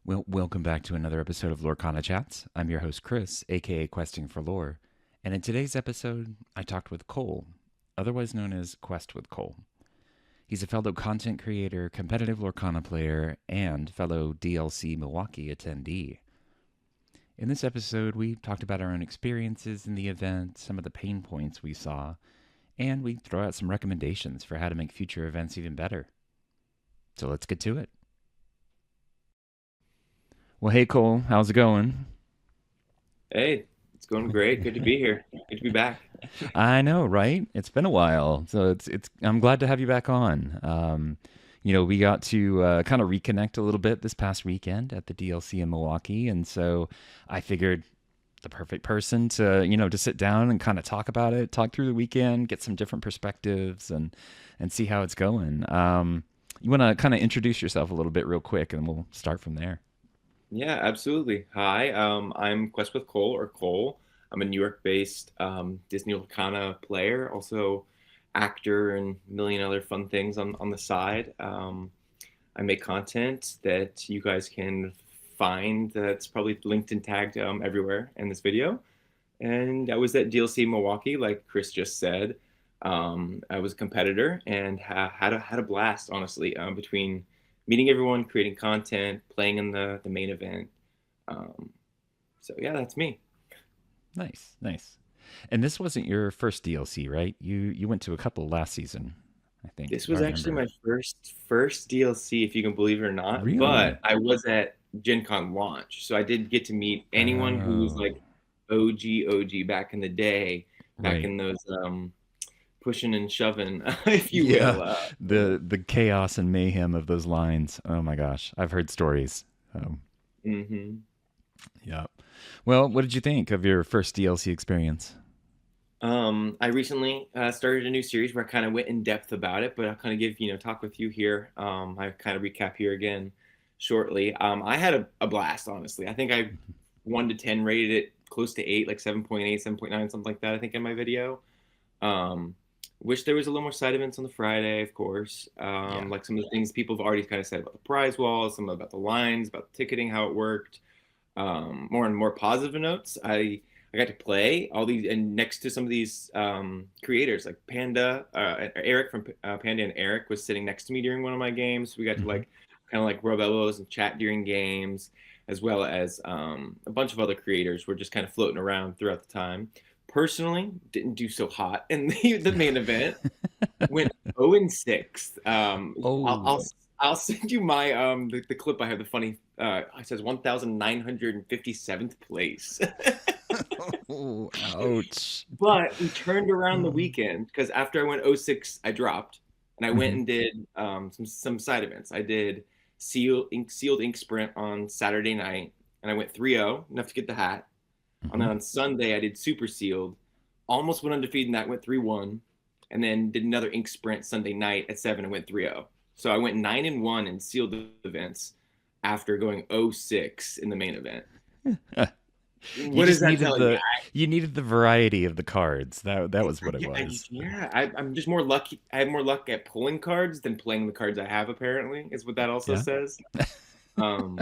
Well, welcome back to another episode of Lorcana Chats. I'm your host, Chris, aka Questing for Lore. And in today's episode, I talked with Kole, otherwise known as QuestWithKole. He's a fellow content creator, competitive Lorcana player, and fellow DLC Milwaukee attendee. In this episode, we talked about our own experiences in the event, some of the pain points we saw, and we throw out some recommendations for how to make future events even better. So let's get to it. Well, hey Kole, how's it going? Hey, it's going great. Good to be here. Good to be back. I know, right? It's been a while, so it's. I'm glad to have you back on. We got to kind of reconnect a little bit this past weekend at the DLC in Milwaukee, and so I figured the perfect person to to sit down and kind of talk about it, talk through the weekend, get some different perspectives, and see how it's going. You want to kind of introduce yourself a little bit real quick, and we'll start from there. Yeah, absolutely. Hi, I'm Quest with Cole or Cole. I'm a New York-based Disney Lorcana player, also actor and a million other fun things on the side. I make content that you guys can find that's probably linked and tagged everywhere in this video. And I was at DLC Milwaukee, like Chris just said. I was a competitor and had a blast, honestly, between meeting everyone, creating content, playing in the main event. Um, so yeah, that's me. Nice, nice. And this wasn't your first DLC, right? You went to a couple last season, I think, This if I was actually remember. my first DLC, if you can believe it or not. Really? But I was at Gen Con launch, so I did get to meet anyone who was Oh, like OG back in the day, back right. in those pushing and shoving, if you Yeah, will. the chaos and mayhem of those lines. Oh my gosh, I've heard stories. Um, Mhm. yeah. Well, what did you think of your first DLC experience? I recently started a new series where I kind of went in depth about it, but I'll kind of give, talk with you here. I kind of recap here again shortly. I had a blast, honestly. I think I 1 to 10 rated it close to 8, like 7.8, 7.9, something like that, I think, in my video. Um, Wish there was a little more side events on the Friday, of course. Yeah. Like some of the things people have already kind of said about the prize walls, some about the lines, about the ticketing, how it worked. More and more positive notes. I got to play all these, and next to some of these creators like Panda, Eric from Panda, and Eric was sitting next to me during one of my games. We got to Hmm. like kind of like rub elbows and chat during games, as well as a bunch of other creators were just kind of floating around throughout the time. Personally, didn't do so hot in the main event. Went 0 and 6. Oh, I'll send you my the clip I have. The funny it says 1957th place. ouch. But we turned around the Oh. weekend because after I went 0-6, I dropped and I went Hmm. and did some side events. I did sealed ink sprint on Saturday night and I went 3-0, enough to get the hat. And then Hmm. on Sunday I did super sealed, almost went undefeated in that, went 3-1, and then did another ink sprint Sunday night at 7 and went 3-0. So I went 9-1 in sealed events after going 0-6 in the main event. You What does just that needed tell you? the variety of the cards. That was what it Yeah, was. I'm just more lucky. I have more luck at pulling cards than playing the cards I have. Apparently, is what that also Yeah. says. Um,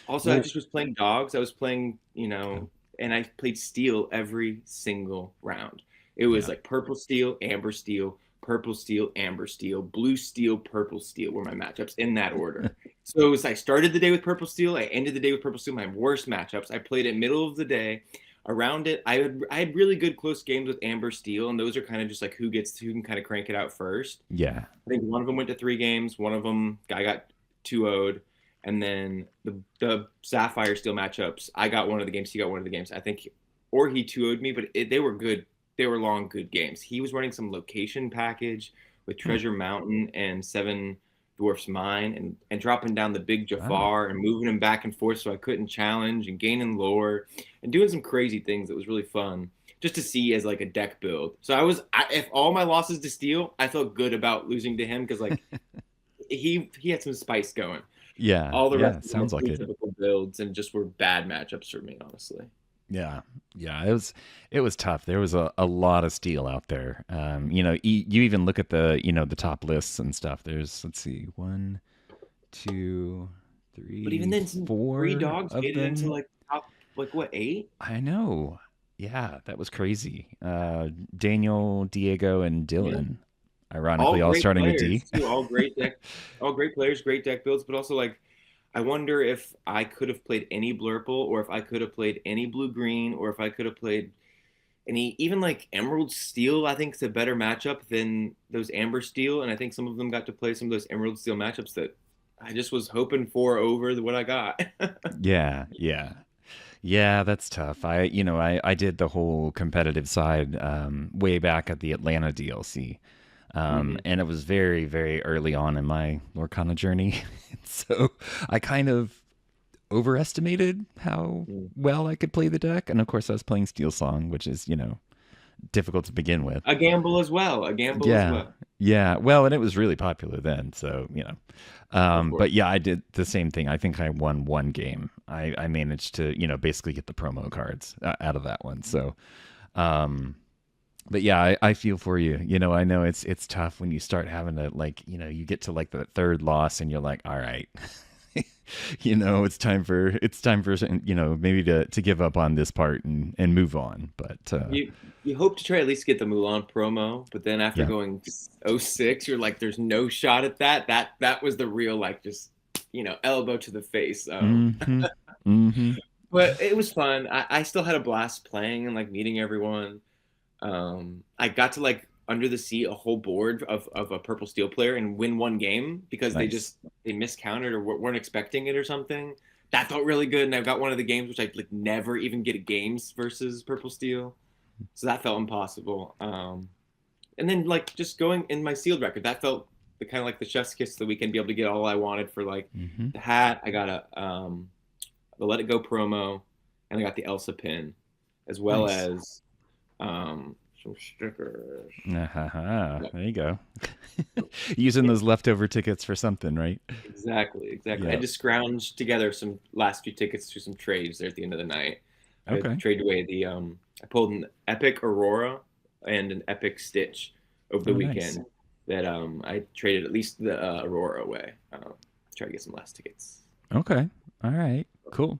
Also, I Well, just was playing dogs. I was playing, yeah. and I played steel every single round. It was Yeah. like purple steel, amber steel, blue steel, purple steel were my matchups in that order. So it was I started the day with purple steel, I ended the day with purple steel. My worst matchups. I played it middle of the day. Around it, I had really good close games with amber steel, and those are kind of just like who can kind of crank it out first. Yeah. I think one of them went to 3 games. One of them guy got 2-0'd, and then the Sapphire Steel matchups. I got one of the games. He got one of the games. I think, or he 2-0'd me, but they were good. They were long, good games. He was running some location package with Hmm. Treasure Mountain and Seven Dwarfs Mine, and dropping down the big Wow. Jafar and moving him back and forth so I couldn't challenge and gaining lore and doing some crazy things that was really fun just to see as like a deck build. So if all my losses to Steel, I felt good about losing to him because like he had some spice going. Yeah. All the rest Yeah. of them were Sounds like pretty it. typical builds and just were bad matchups for me, honestly. Yeah, yeah, it was tough. There was a lot of steel out there. You even look at the the top lists and stuff. There's let's see, one, two. But even Three, then, some three four dogs of made it into them. like top, like what, eight? I know. Yeah, that was crazy. Daniel, Diego, and Yeah. Dylan. All Ironically, all great starting with D. players too. All great players, great deck builds. But also, like, I wonder if I could have played any Blurple, or if I could have played any Blue Green, or if I could have played any even like Emerald Steel. I think it's a better matchup than those Amber Steel, and I think some of them got to play some of those Emerald Steel matchups that I just was hoping for over what I got. Yeah, yeah. Yeah, that's tough. I did the whole competitive side way back at the Atlanta DLC. Hmm. And it was very, very early on in my Lorcana journey. So I kind of overestimated how well I could play the deck. And of course, I was playing Steel Song, which is, difficult to begin with. A gamble as well. A gamble as Yeah. well. Yeah. Well, and it was really popular then. So. Of But course. yeah, I did the same thing. I think I won one game. I managed to, basically get the promo cards out of that one. So, um, but yeah, I feel for you. I know it's tough when you start having to like, you get to like the third loss and you're like, all right, it's time for maybe to give up on this part and move on. But You hope to try at least get the Mulan promo, but then after yeah. going 06, you're like, there's no shot at that. That was the real like just elbow to the face. Mm-hmm. Mm-hmm. But it was fun. I still had a blast playing and like meeting everyone. I got to like under the sea a whole board of a purple steel player and win one game because Nice. they miscounted or weren't expecting it or something. That felt really good, and I got one of the games which I like never even get games versus purple steel, so that felt impossible. And then like just going in my sealed record, that felt the kind of like the chef's kiss of the weekend, be able to get all I wanted for like Mm-hmm. the hat. I got the Let It Go promo, and I got the Elsa pin, as well Nice. as some stickers. Uh-huh. Yeah, There you go. Using those leftover tickets for something, right? exactly, exactly. I Yeah. just scrounged together some last few tickets to some trades there at the end of the night. I Okay. traded away I pulled an Epic Aurora and an Epic Stitch over the Oh, nice. weekend. That I traded at least the Aurora away. Try to get some last tickets. Okay. All right. Cool.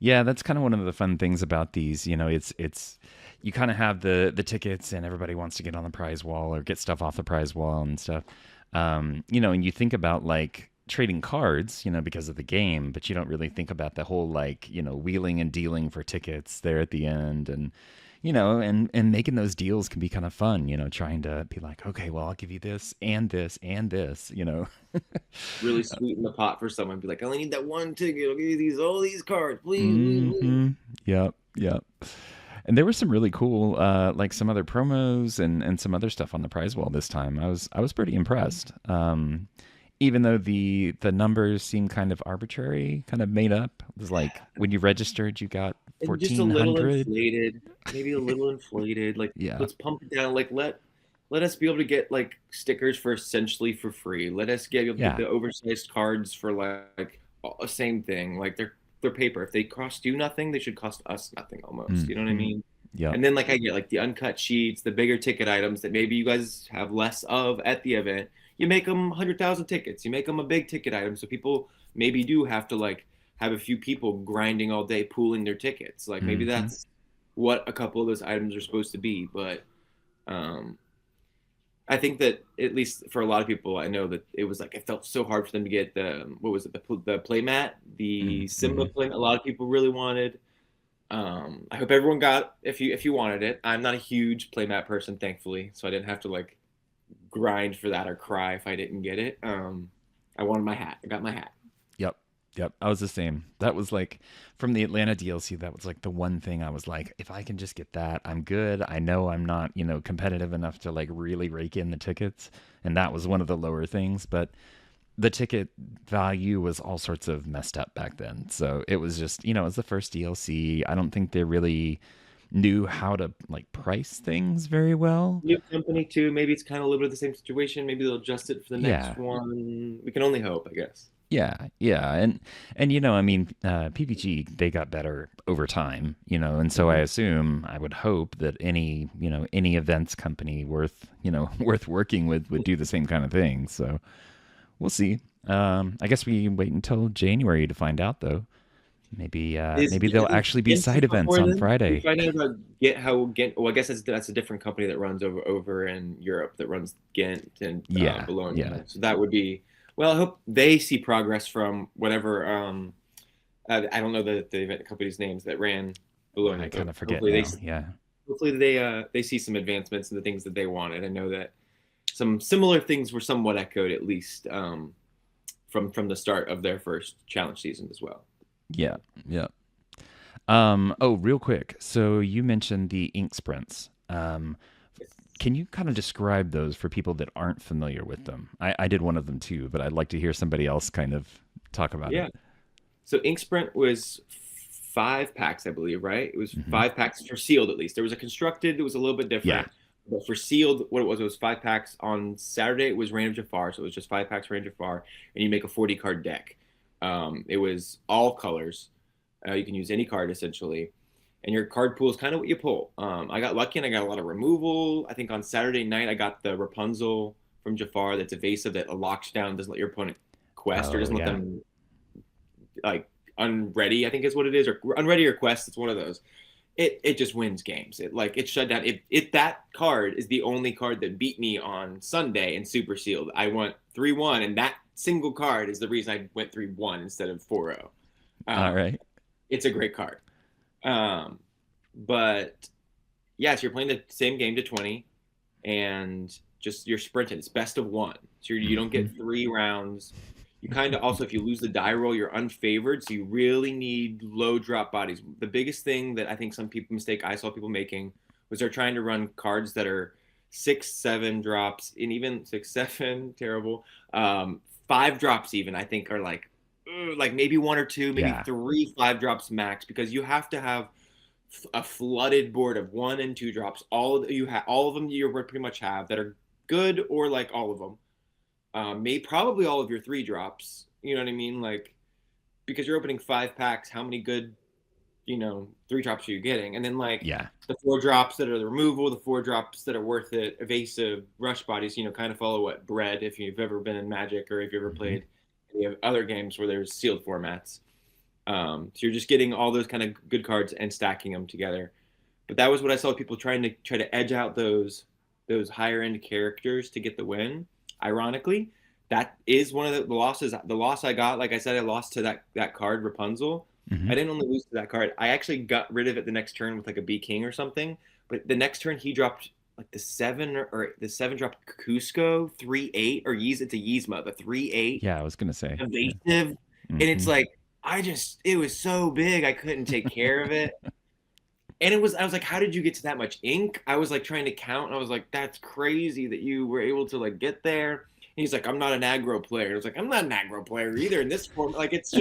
Yeah, that's kind of one of the fun things about these. It's you kind of have the tickets and everybody wants to get on the prize wall or get stuff off the prize wall and stuff. And you think about like trading cards, because of the game, but you don't really think about the whole like, wheeling and dealing for tickets there at the end and making those deals can be kind of fun, trying to be like, okay, well, I'll give you this and this and this. Really sweeten the pot for someone. Be like, I only need that one ticket. I'll give you all these cards, please, please, please. Mm-hmm. Yep. Yep. And there were some really cool, like some other promos and some other stuff on the prize wall this time. I was pretty impressed. Even though the numbers seem kind of arbitrary, kind of made up. It was like when you registered, you got And just a little 1,400. inflated, maybe a little inflated. Like, Yeah. let's pump it down. Like, let us be able to get like stickers for essentially for free. Let us get able to get Yeah. the oversized cards for like a same thing. Like they're paper. If they cost you nothing, they should cost us nothing almost. You know what I Mm-hmm. mean? Yep. And then like I get like the uncut sheets, the bigger ticket items that maybe you guys have less of at the event. You make them 100,000 tickets. You make them a big ticket item, so people maybe do have to like have a few people grinding all day pooling their tickets. Like maybe Mm-hmm. that's what a couple of those items are supposed to be. But um, I think that at least for a lot of people, I know that it was like it felt so hard for them to get the what was it the playmat, the Mm-hmm. Simba play. A lot of people really wanted. I hope everyone got if you wanted it. I'm not a huge playmat person, thankfully, so I didn't have to like grind for that or cry if I didn't get it. I wanted my hat. I got my hat. Yep. Yep. I was the same. That was like from the Atlanta DLC, that was like the one thing I was like, if I can just get that, I'm good. I know I'm not, competitive enough to like really rake in the tickets. And that was one of the lower things. But the ticket value was all sorts of messed up back then. So it was just, it was the first DLC. I don't think they really knew how to like price things very well. New company too. Maybe it's kind of a little bit of the same situation. Maybe they'll adjust it for the Yeah. next one. We can only hope, I guess. Yeah, yeah, and I mean, PPG they got better over time, and so I Mhm. assume I would hope that any events company worth worth working with would do the same kind of thing. So we'll see. I guess we can wait until January to find out, though. Maybe Is maybe there'll actually be Ghent side events before on then? Did you Friday. find out about Ghent? How Ghent? Well, I guess that's a different company that runs over in Europe that runs Ghent and Yeah, Bologna. yeah. So that would be. Well, I hope they see progress from whatever. I don't know the event company's names that ran Bologna, I kind but of forget now. Yeah. hopefully they see some advancements in the things that they wanted. I know that some similar things were somewhat echoed at least from the start of their first challenge season as well. Yeah. Yeah. Oh, real quick. So you mentioned the ink sprints. Can you kind of describe those for people that aren't familiar with them? I did one of them too, but I'd like to hear somebody else kind of talk about it. Yeah. So Ink Sprint was 5 packs, I believe, right? It was Hmm. 5 packs for sealed at least. There was a constructed, it was a little bit Yeah. different. But for sealed, what it was 5 packs. On Saturday, it was Reign of Jafar. So it was just 5 packs Reign of Jafar. And you make a 40 card deck. It was all colors. You can use any card essentially. And your card pool is kind of what you pull. I got lucky and I got a lot of removal. I think on Saturday night, I got the Rapunzel from Jafar that's evasive, that locks down, doesn't let your opponent quest, or Oh, doesn't let yeah. them like unready, I think is what it is, or unready or quest. It's one of those. It just wins games. It shut down. It that card is the only card that beat me on Sunday in Super Sealed. I went 3-1, and that single card is the reason I went 3-1 instead of 4-0. All Um, right. it's a great card. Um, but yes, you're playing the same game to 20, and just you're sprinting. It's best of one, so you don't Hmm. get 3 rounds. You kind of also, if you lose the die roll, you're unfavored, so you really need low drop bodies. The biggest thing that I think I saw people making was they're trying to run cards that are 6, 7 drops, and even 6, 7, terrible. 5 drops even I think are like maybe one or two, maybe Yeah. 3 5 drops max, because you have to have a flooded board of 1 and 2 drops. All of them you pretty much have that are good, or like all of them. Maybe probably all of your 3 drops. You know what I mean? Like, because you're opening 5 packs, how many good 3 drops are you getting? And then like Yeah. the 4 drops that are the removal, the 4 drops that are worth it, evasive rush bodies. Kind of follow what bread, if you've ever been in Magic or if you ever Hmm. played any other games where there's sealed formats. So you're just getting all those kind of good cards and stacking them together. But that was what I saw people try to edge out those higher end characters to get the win. Ironically, that is one of the losses. The loss I got, like I said, I lost to that card Rapunzel. Hmm. I didn't only lose to that card. I actually got rid of it the next turn with like a B King or something. But the next turn he dropped like the seven dropped Cusco 3/8, or it's a Yzma, the 3/8 Yeah, I was gonna say. Yeah. evasive. And it's Hmm. like it was so big I couldn't take care of it. And I was like, how did you get to that much ink? I was like trying to count, and I was like, that's crazy that you were able to like get there. And he's like, I'm not an aggro player. I was like, I'm not an aggro player either in this form. Like, it's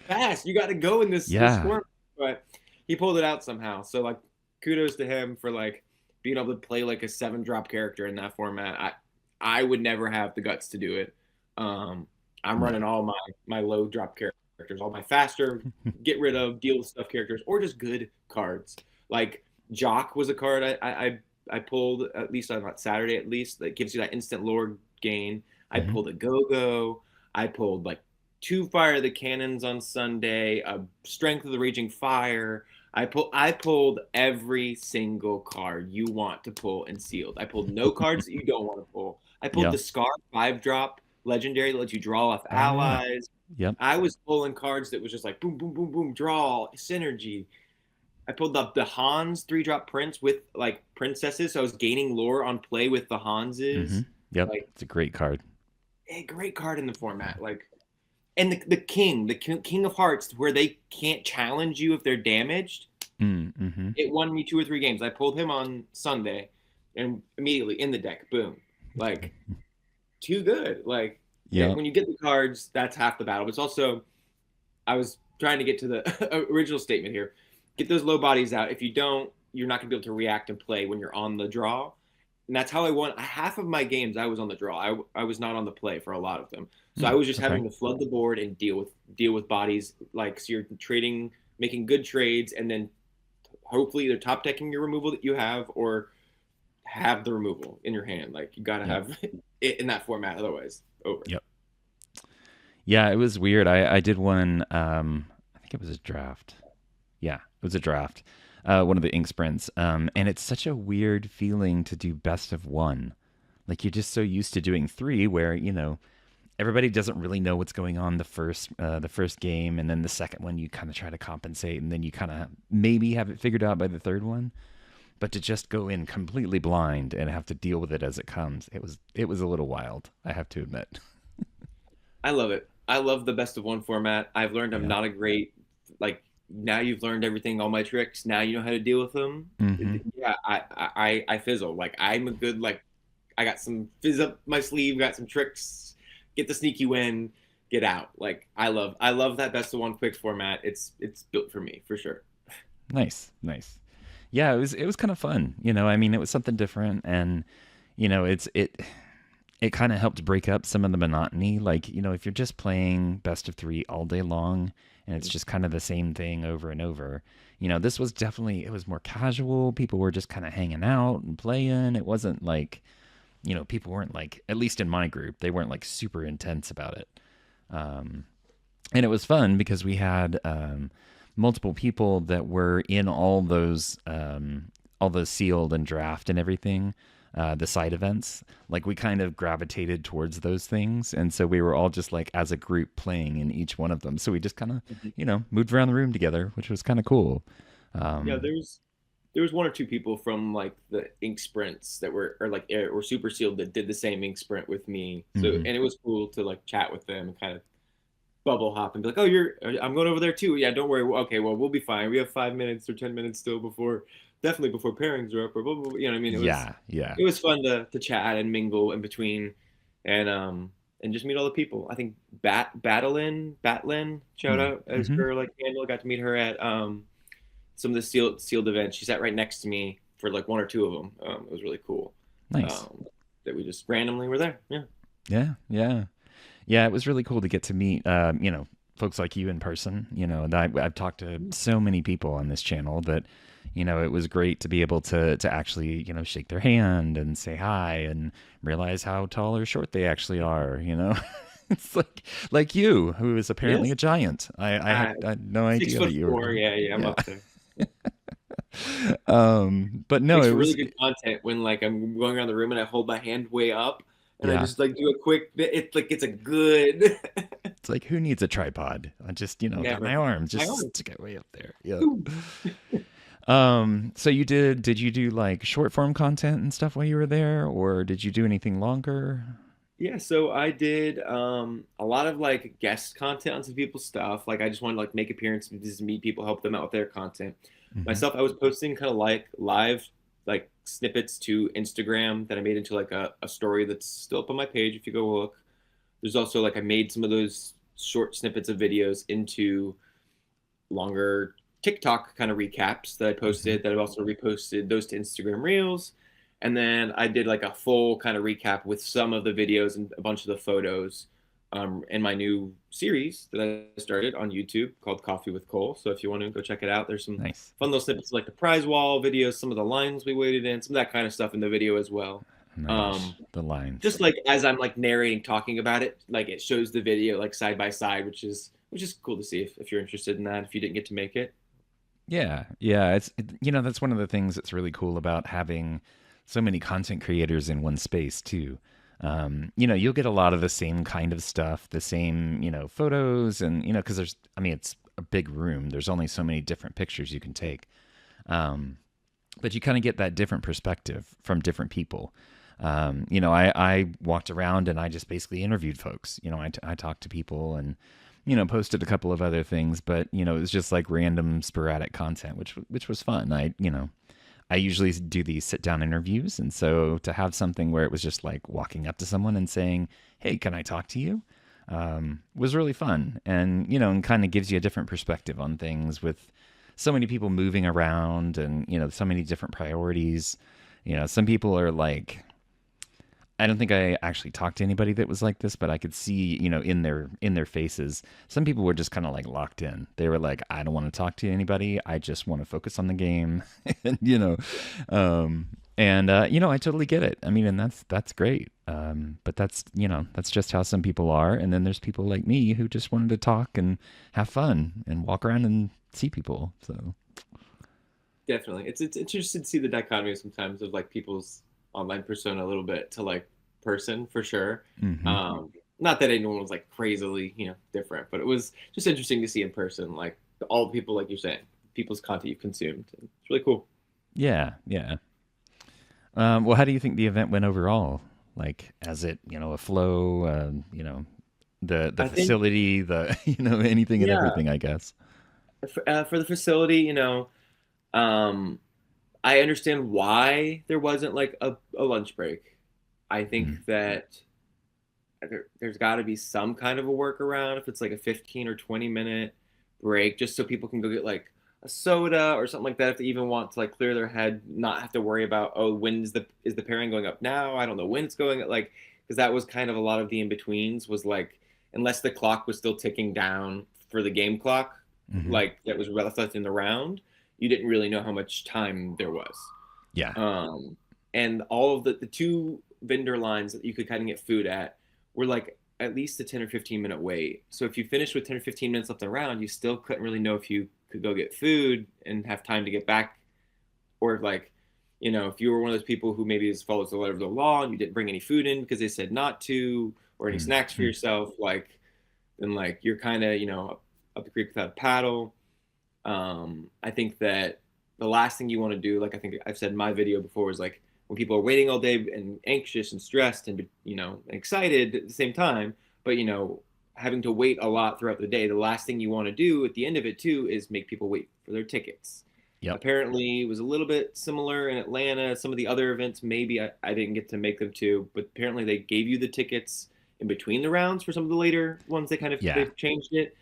fast. You got to go in this Yeah. form. But he pulled it out somehow. So like, kudos to him for like being able to play like a 7 drop character in that format. I would never have the guts to do it. I'm No. running all my low drop characters, all my faster, get rid of, deal with stuff characters, or just good cards. Like Jock was a card I pulled, at least on that Saturday, at least, that gives you that instant lore gain. I Hmm. pulled a Go-Go. I pulled like 2 Fire the Cannons on Sunday, a Strength of the Raging Fire. I pulled every single card you want to pull in sealed. I pulled no cards that you don't want to pull. I pulled Yeah. the Scar 5 drop legendary that lets you draw off Oh yeah. allies. Yep. I was pulling cards that was just like boom, boom, boom, boom, draw, synergy. I pulled up the Hans 3 drop prince with like princesses, so I was gaining lore on play with the Hmm. Hanses. Yep. Like It's a great card. a great card in the Yeah. format. Like, and the king of hearts, where they can't challenge you if they're damaged. Mm-hmm. It won me 2 or 3 games. I pulled him on Sunday, and immediately in the deck, boom, like too good. Like Yep. when you get the cards, that's half the battle. But it's also, I was trying to get to the original statement here. Get those low bodies out. If you don't, you're not gonna be able to react and play when you're on the draw. And that's how I won. Half of my games, I was on the draw. I was not on the play for a lot of them. So I Mm, was just okay. having to flood the board and deal with bodies. Like, so you're trading, making good trades, and then hopefully either top decking your removal that you have, or have the removal in your hand. Like, you got to Yep. have it in that format, otherwise over. Yep. Yeah, it was weird. I did one. I think it was a draft. Yeah, it was a draft. One of the ink sprints. And it's such a weird feeling to do best of one. Like you're just so used to doing three, where everybody doesn't really know what's going on the first game, and then the second one you kind of try to compensate, and then you kind of maybe have it figured out by the third one. But to just go in completely blind and have to deal with it as it comes, it was a little wild, I have to admit. I love it. I love the best of one format. I've learned I'm Yeah. not a great like now you've learned everything, all my tricks. Now you know how to deal with them. Mm-hmm. Yeah, I fizzle. Like I'm a good I got some fizz up my sleeve, got some tricks, get the sneaky win, get out. Like I love that best of one quick format. It's built for me for sure. Nice, nice. Yeah, it was kind of fun. I mean, it was something different, and it kind of helped break up some of the monotony. Like, if you're just playing best of three all day long and it's just kind of the same thing over and over, this was definitely, it was more casual. People were just kind of hanging out and playing. It wasn't like, people weren't like, at least in my group, they weren't like super intense about it. Um, and it was fun because we had multiple people that were in all those sealed and draft and everything, the side events. Like we kind of gravitated towards those things, and so we were all just like as a group playing in each one of them. So we just kind of Mhm. moved around the room together, which was kind of cool. Yeah, Um, there was one or two people from like the ink sprints that were or super sealed that did the same ink sprint with me. So mhm. and it was cool to like chat with them and kind of bubble hop and be like, "Oh, I'm going over there too. Yeah, don't worry. Okay, well, we'll be fine. We have 5 minutes or 10 minutes still definitely before pairings are up or blah blah. Blah. You know what I mean? Yeah, yeah. It was fun to chat and mingle in between, and just meet all the people. I think Batlin, shout Mm, out as mhm. her like handle. Got to meet her at some of the sealed events. She sat right next to me for like one or two of them. It was really cool. Nice. Um, that we just randomly were there. Yeah. Yeah, yeah. Yeah, it was really cool to get to meet, folks like you in person. And I've talked to so many people on this channel that, it was great to be able to actually, shake their hand and say hi and realize how tall or short they actually are. It's like you, who is apparently Yes. a giant. I had no Six idea that foot you were. four. Yeah, yeah, I'm Yeah. up there. But no, Makes it for really was, good content when like I'm going around the room and I hold my hand way up and I yeah. just like do a quick bit. It's like it's a good It's like, who needs a tripod? I just, got my never. arm, I just always stick it way up there. Yeah. do. So did you do like short form content and stuff while you were there, or did you do anything longer? Yeah, so I did a lot of like guest content on some people's stuff. Like I just wanted to like make appearances, just meet people, help them out with their content. Hmm. Myself, I was posting kind of like live like snippets to Instagram that I made into like a story that's still up on my page if you go look. There's also like I made some of those short snippets of videos into longer TikTok kind of recaps that I Hmm. posted that I've also reposted those to Instagram Reels. And then I did like a full kind of recap with some of the videos and a bunch of the photos in my new series that I started on YouTube called Coffee with Cole. So if you want to go check it out, there's some Nice, fun little snippets like the prize wall videos, some of the lines we waited in, some of that kind of stuff in the video as well. nice. Um, The lines. just like as I'm like narrating, talking about it, like it shows the video like side by side, which is cool to see if you're interested in that. If you didn't get to make it, Yeah, yeah. That's one of the things that's really cool about having so many content creators in one space too. You'll get a lot of the same kind of stuff, the same, photos, and because I mean, it's a big room. There's only so many different pictures you can take. Um, but you kind of get that different perspective from different people. I walked around and I just basically interviewed folks. I talked to people and posted a couple of other things, but it was just like random sporadic content, which was fun. I usually do these sit down interviews, and so to have something where it was just like walking up to someone and saying, "Hey, can I talk to you?" Was really fun, and kind of gives you a different perspective on things with so many people moving around and so many different priorities. Some people are like, I don't think I actually talked to anybody that was like this, but I could see, in their faces, some people were just kind of like locked in. They were like, I don't want to talk to anybody. I just want to focus on the game, and I totally get it. I mean, and that's great. But that's just how some people are. And then there's people like me who just wanted to talk and have fun and walk around and see people. So Definitely. It's interesting to see the dichotomy sometimes of like people's online persona a little bit to like person for sure. hmm Not that anyone was like crazily, different, but it was just interesting to see in person, like all the people, like you're saying, people's content you've consumed. It's really cool. yeah, yeah. Well, how do you think the event went overall? Like, as it, a flow, the I think, facility, the, anything and yeah, everything, I guess. for the facility, um, I understand why there wasn't like a lunch break. I think Mm. that there's got to be some kind of a workaround if it's like a 15 or 20-minute break, just so people can go get like a soda or something like that if they even want to like clear their head, not have to worry about, oh, is the pairing going up now? I don't know when it's going, like, because that was kind of a lot of the in-betweens was like, unless the clock was still ticking down for the game clock, hmm like that was left in the round, you didn't really know how much time there was. Yeah. um, and all of the two vendor lines that you could kind of get food at were like at least a 10 or 15-minute wait. So if you finished with 10 or 15 minutes left around, you still couldn't really know if you could go get food and have time to get back, or like, if you were one of those people who maybe just follows the letter of the law and you didn't bring any food in because they said not to, or any snacks for hmm yourself, like, then like you're kind of, up the creek without a paddle. I think that the last thing you want to do, like I think I've said in my video before, is like when people are waiting all day and anxious and stressed and excited at the same time, but having to wait a lot throughout the day. The last thing you want to do at the end of it too is make people wait for their tickets. Yep. Apparently, it was a little bit similar in Atlanta. Some of the other events, maybe I didn't get to make them too, but apparently they gave you the tickets in between the rounds for some of the later ones. Yeah. They've changed it,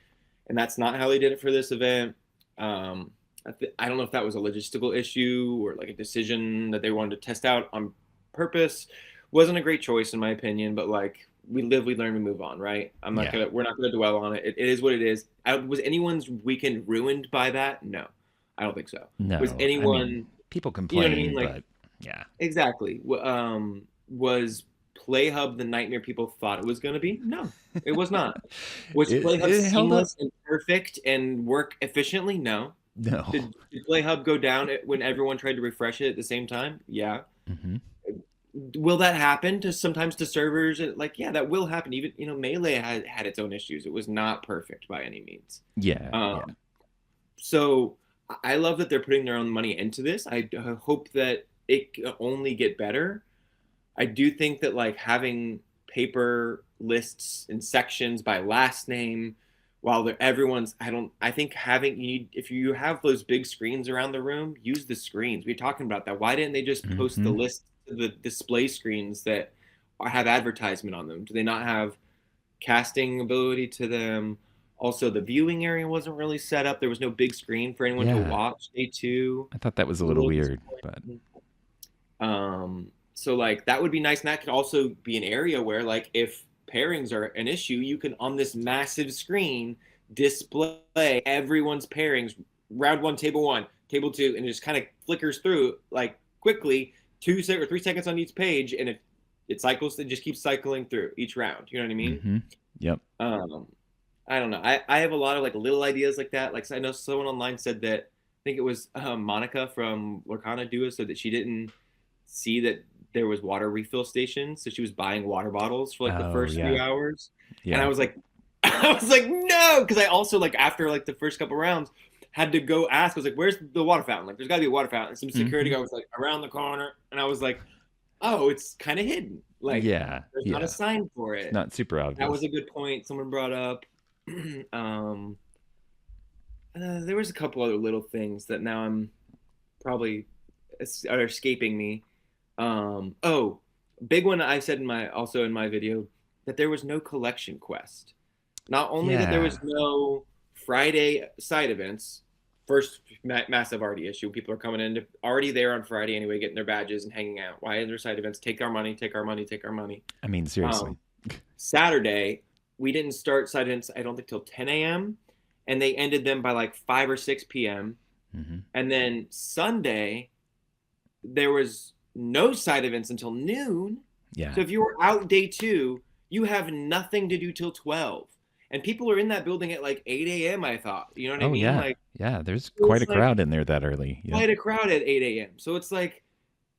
and that's not how they did it for this event. Um, I don't know if that was a logistical issue or like a decision that they wanted to test out on purpose. Wasn't a great choice in my opinion, but like we live, we learn, we move on, right? Yeah. We're not gonna dwell on it. It is what it is. Was anyone's weekend ruined by that? No, I don't think so. Was No, I mean, anyone, people you know what I mean? complain, Like but yeah. exactly. Was PlayHub the nightmare people thought it was gonna be? No, it was not. Was PlayHub It held up. seamless and perfect and work efficiently? No. No. Did PlayHub go down when everyone tried to refresh it at the same time? Yeah. hmm Will that happen to sometimes to servers? Like, yeah, that will happen. Even Melee had its own issues. It was not perfect by any means. Yeah. Yeah. Um, so I love that they're putting their own money into this. I hope that it can only get better. I do think that like having paper lists and sections by last name, while everyone's, I think having, you need, if you have those big screens around the room, use the screens. We're talking about that. Why didn't they just post the hmm list to the display screens that have advertisement on them? Do they not have casting ability to them? Also, the viewing area wasn't really set up. There was no big screen for anyone to Yeah. watch day two. I thought that was a A little little weird, but disappointing. So like that would be nice, and that could also be an area where like if pairings are an issue, you can on this massive screen display everyone's pairings, round one, table two, and it just kind of flickers through like quickly, 2 or 3 seconds on each page, and it cycles, it just keeps cycling through each round. You know what I mean? hmm Yep. Um, I don't know. I have a lot of like little ideas like that. Like I know someone online said that I think it was Monica from Lorcana Duo said that she didn't see that there was water refill stations, so she was buying water bottles for like the Oh, first few yeah. hours, and I Yeah. was like, I was like, no, because I also like after like the first couple rounds had to go ask. I was like, where's the water fountain? Like, there's got to be a water fountain. And some security hmm guy was like around the corner, and I was like, oh, it's kind of hidden. Like, Yeah. there's not a Yeah. sign for It's it. not super That was obvious. a good point someone brought up. um, there was a couple other little things that now I'm probably are escaping me. Oh, big one I said in my video that there was no collection quest. Not only that there Yeah. was no Friday side events, first massive already issue. People are coming in already there on Friday anyway, getting their badges and hanging out. Why are there side events? Take our money, take our money, take our money. I mean, seriously. Um, Saturday, we didn't start side events, I don't think, till 10 a.m. And they ended them by like 5 or 6 p.m. hmm And then Sunday, there was no side events until noon. Yeah. So if you were out day 2, you have nothing to do till 12. And people are in that building at like 8 a.m., I thought. You know what I Oh mean? yeah. Like, Yeah. There's so quite it's a like crowd in there that early. Yep. quite a crowd at 8 a.m. So it's like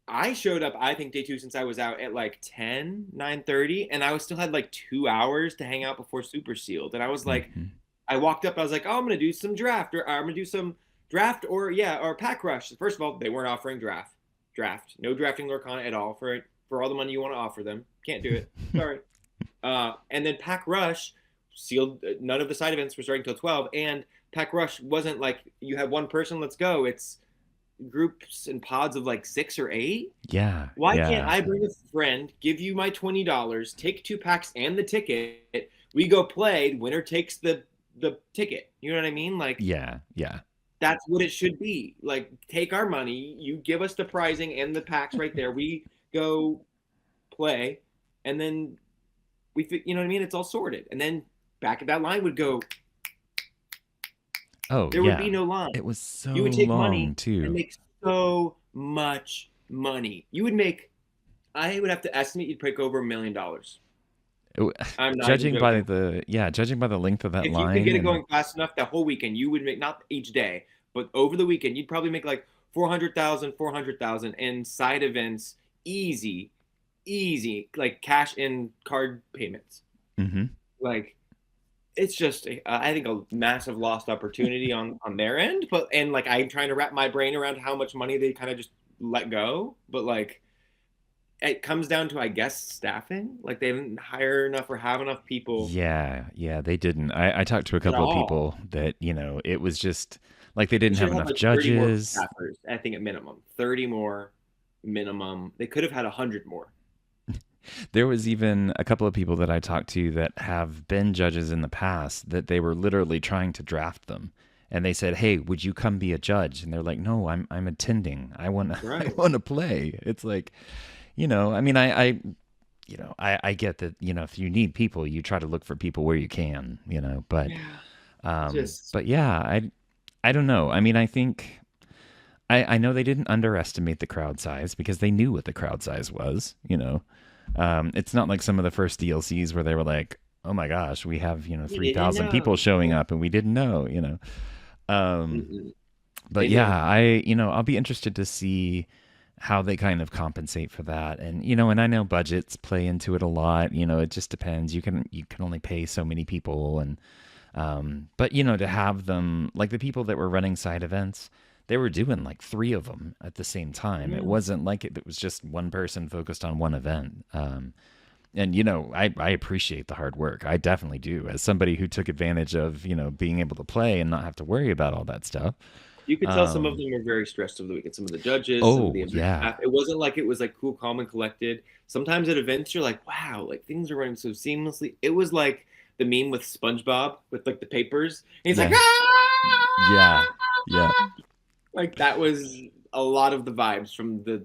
I showed up, I think, day 2 since I was out at like 10, 9:30, and I was still had like 2 hours to hang out before Super Sealed. And I was like, Hmm. I walked up, I was like, oh, I'm gonna do some draft, or I'm gonna do some draft, or yeah, or pack rush. First of all, they weren't offering draft, no drafting Lorcana at all for all the money you want to offer them. Can't do it. Sorry. And then pack rush sealed. None of the side events were starting till 12, and pack rush wasn't like you have one person, let's go. It's groups and pods of like 6 or 8. Yeah. Why can't Yeah. I bring a friend, give you my $20, take 2 packs and the ticket? We go play. Winner takes the ticket. You know what I mean? Like Yeah. Yeah. that's what it should be. Like take our money, you give us the prizing and the packs right there. We go play, and then you know what I mean? It's all sorted, and then back at that line would go. Oh There would be yeah. no line. It was so You would take long money and too. make so much money. You would make. I would have to estimate you'd break over $1 million. I'm not even joking. Judging by the length of that If you could line get it and going fast enough, the whole weekend you would make, not each day, but over the weekend you'd probably make like 400,000, 400,000 in side events, easy, like cash in card payments. hmm Like it's just I think a massive lost opportunity on their end, but and like I'm trying to wrap my brain around how much money they kind of just let go, but like it comes down to, I guess, staffing. Like they didn't hire enough or have enough people yeah, they didn't. I talked to a at couple of all. people that, it was just like they They didn't should have have had enough like 30 more judges. staffers, I think, at minimum. 30 more minimum. They could have had 100 more. There was even a couple of people that I talked to that have been judges in the past that they were literally trying to draft them. And they said, "Hey, would you come be a judge?" And they're like, "No, I'm attending. I want to I Right. want to play." It's like, I mean, I get that, if you need people, you try to look for people where you can, but Yeah. Just, but yeah, I don't know. I mean, I think I know they didn't underestimate the crowd size because they knew what the crowd size was. It's not like some of the first DLCs where they were like, "Oh my gosh, we have, you didn't 3,000 people know. showing Yeah. up and we didn't know. Um, Mm-mm. but They knew. yeah, I'll be interested to see how they kind of compensate for that. And and I know budgets play into it a lot. It just depends. You can only pay so many people, and but to have them, like the people that were running side events, they were doing like three of them at the same time. It Yeah. wasn't like it was just one person focused on one event. And I appreciate the hard work. I definitely do. As somebody who took advantage of being able to play and not have to worry about all that stuff. You could tell some of Um, them were very stressed over the weekend. Some of the judges, some of the oh event yeah, staff. It wasn't like it was like cool, calm, and collected. Sometimes at events, you're like, wow, like things are running so seamlessly. It was like the meme with SpongeBob with like the papers. And he's like, yeah, yeah, yeah, like that was a lot of the vibes from the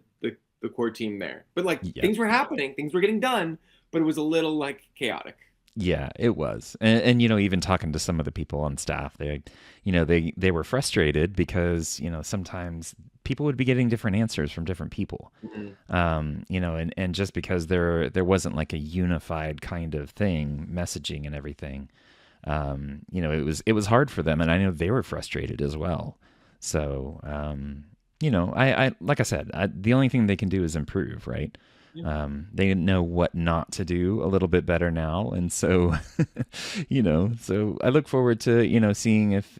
core team there. But like yeah. things were happening, things were getting done, but it was a little like chaotic. Yeah, it was. And even talking to some of the people on staff, they were frustrated because, sometimes people would be getting different answers from different people. Mhm. And just because there wasn't like a unified kind of thing, messaging and everything, it was hard for them, and I know they were frustrated as well. So, I like I said, the only thing they can do is improve, right? Yeah. They know what not to do a little bit better now, and so, so I look forward to seeing if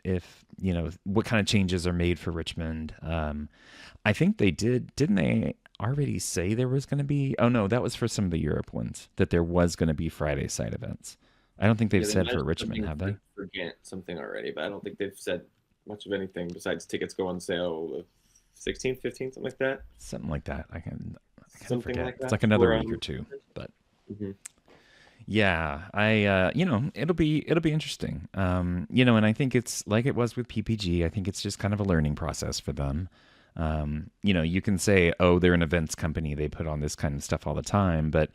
what kind of changes are made for Richmond. I think they didn't they already say there was going to be? Oh no, that was for some of the Europe ones that there was going to be Friday side events. I don't think they've Yeah, they said for mentioned Richmond, something have they? for Gant, something already, but I don't think they've said much of anything besides tickets go on sale the 16th, 15th, something like that. Something like that. I kind of Something forget. like It's that. like another For week or two, but mhm. yeah, it'll be interesting. And I think it's like it was with PPG. I think it's just kind of a learning process for them. You can say, oh, they're an events company. They put on this kind of stuff all the time, but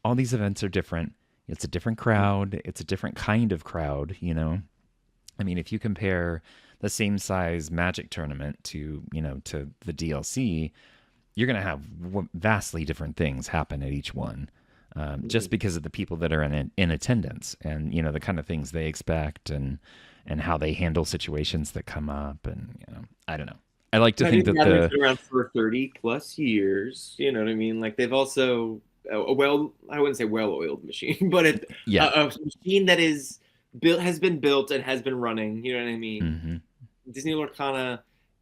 all these events are different. It's a different crowd. It's a different kind of crowd. I mean, if you compare the same size Magic tournament to the DLC, you're going to have vastly different things happen at each one, just Mhm. because of the people that are in attendance, and the kind of things they expect, and how they handle situations that come up, and I don't know. I like to I think think that Gatherings the been around for 30 plus years. You know what I mean? Like they've also well, I wouldn't say well-oiled machine, but yeah. a machine that is built has been built and has been running. You know what I mean? Hmm. Disney Lorcana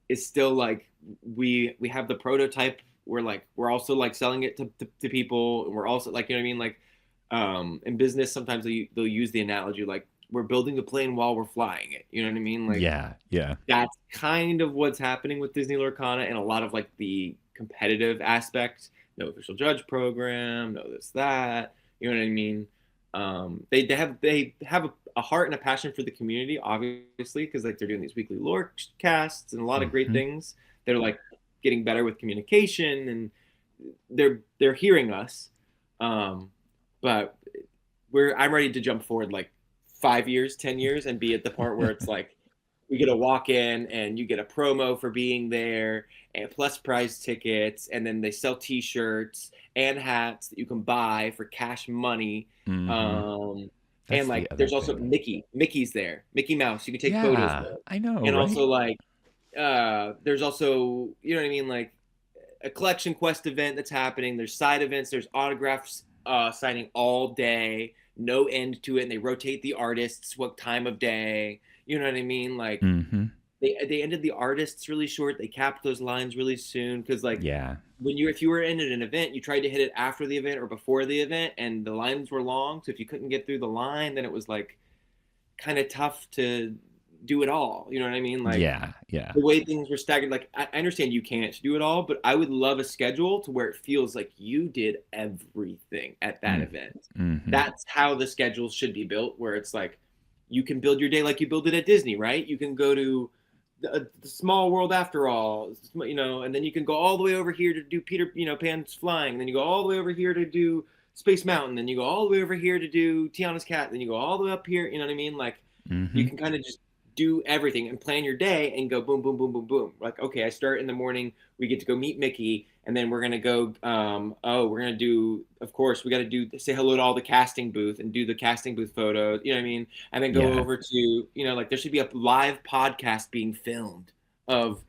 is still like we have the prototype. We're also like selling it to people. And we're also like, you know what I mean? Like in business, sometimes they'll use the analogy like we're building a plane while we're flying it. You know what I mean? Like Yeah, yeah. that's kind of what's happening with Disney Lorcana and a lot of like the competitive aspects. No official judge program, no this that. You know what I mean? They have a heart and a passion for the community, obviously, because like they're doing these weekly lore casts and a lot of great Hmm. things. They're like getting better with communication and they're hearing us. Um, but I'm ready to jump forward like 5 years, 10 years, and be at the point where it's like you get a walk in and you get a promo for being there and plus prize tickets, and then they sell T-shirts and hats that you can buy for cash money. Hmm. Um, and That's the like other there's also thing. Mickey's there, Mickey Mouse. You can take photos Yeah, there, I know, and right? also like there's also you know what I mean like a collection quest event that's happening. There's side events. There's autographs signing all day, no end to it, and they rotate the artists what time of day. You know what I mean? Like Hmm. they ended the artists really short. They capped those lines really soon because like Yeah. when you if you were in at an event, you tried to hit it after the event or before the event, and the lines were long. So if you couldn't get through the line, then it was like kind of tough to do it all. You know what I mean? Like Yeah, yeah. the way things were staggered. Like I understand you can't do it all, but I would love a schedule to where it feels like you did everything at that Mm. event. Hmm. That's how the schedule should be built, where it's like you can build your day like you build it at Disney, right? You can go to the small world after all, and then you can go all the way over here to do Pan's flying, and then you go all the way over here to do Space Mountain, then you go all the way over here to do Tiana's cat, then you go all the way up here. You know what I mean? Like you Hmm. can kind of just do everything and plan your day and go boom, boom, boom, boom, boom. Like, okay, I start in the morning. We get to go meet Mickey, and then we're gonna go. We're gonna do. Of course, we got to do say hello to all the casting booth and do the casting booth photos. You know what I mean? And then go Yeah. over to like there should be a live podcast being filmed of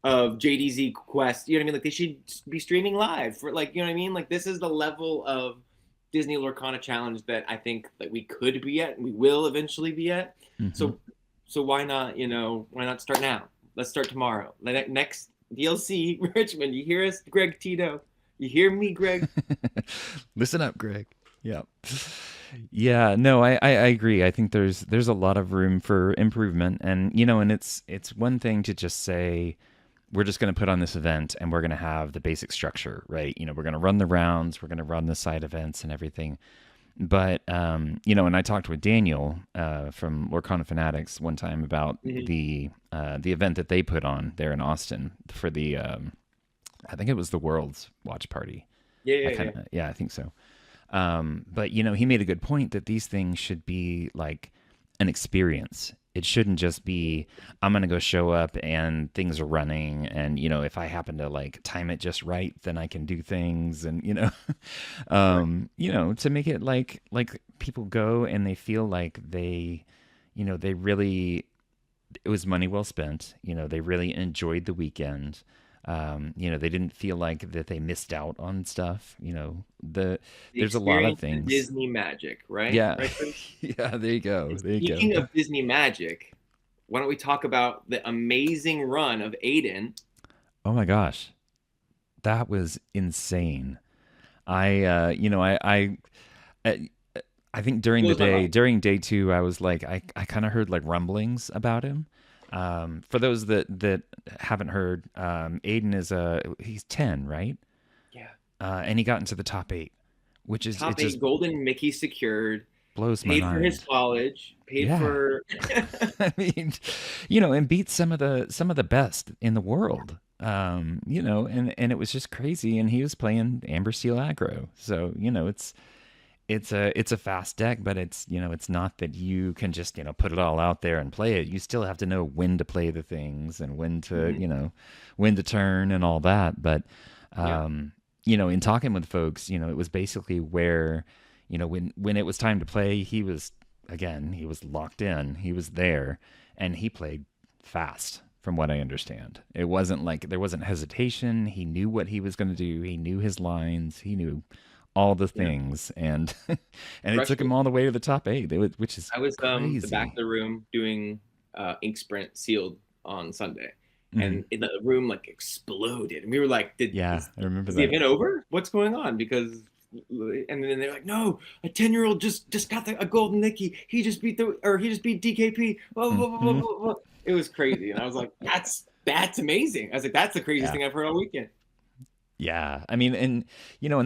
JDZ Quest. You know what I mean? Like they should be streaming live for like you know what I mean? Like this is the level of Disney Lorcana challenge that I think that we could be at and we will eventually be at. Hmm. So why not, why not start now? Let's start tomorrow. Next DLC Richmond. You hear us, Greg Tito? You hear me, Greg? Listen up, Greg. Yeah. Yeah, no, I agree. I think there's a lot of room for improvement, and and it's one thing to just say we're just going to put on this event and we're going to have the basic structure, right? We're going to run the rounds, we're going to run the side events and everything. But and I talked with Daniel from Lorcana Fanatics one time about Mm-hmm. the event that they put on there in Austin for the I think it was the World's Watch Party. Yeah, I yeah, kind yeah. of yeah, I think so. But he made a good point that these things should be like an experience. It shouldn't just be I'm gonna go show up and things are running, and if I happen to like time it just right, then I can do things, and Right. to make it like people go and they feel like they really it was money well spent. They really enjoyed the weekend. They didn't feel like that they missed out on stuff. The There's a lot of experience, the things. Disney magic, right? Yeah. Right, Chris? Yeah, there you go. And There you go. speaking of Disney magic, why don't we talk about the amazing run of Aiden? Oh my gosh. That was insane. I I think during the Blows my day, mind. during day two, I was like, I kind of heard like rumblings about him. For those that haven't heard, Aiden he's 10, right? Yeah. And he got into the top eight, which is it Top just eight golden Mickey secured, blows my paid for his mind. college, paid Yeah. for I mean, and beat some of the best in the world. And it was just crazy. And he was playing Amber Steel aggro, so it's a fast deck, but it's not that you can just put it all out there and play it. You still have to know when to play the things and when to Mhm. when to turn and all that. But Yeah. In talking with folks, it was basically where, when it was time to play, he was locked in, he was there, and he played fast. From what I understand, it wasn't like there wasn't hesitation. He knew what he was going to do. He knew his lines. He knew all the Yeah. things, and and it took Crushed him it. all the way to the top eight, which is I was the back of crazy. the room doing ink sprint sealed on Sunday, Hmm. and the room like exploded, and we were like, "Did Yeah, I remember is the that. event over? What's going on?" Because and then they're like, "No, a 10-year-old just got a golden Nicky. He just beat DKP." Blah, blah, blah, blah, Hmm. blah, blah. It was crazy, and I was like, That's amazing." I was like, "That's the craziest Yeah. thing I've heard all weekend." Yeah, I mean, and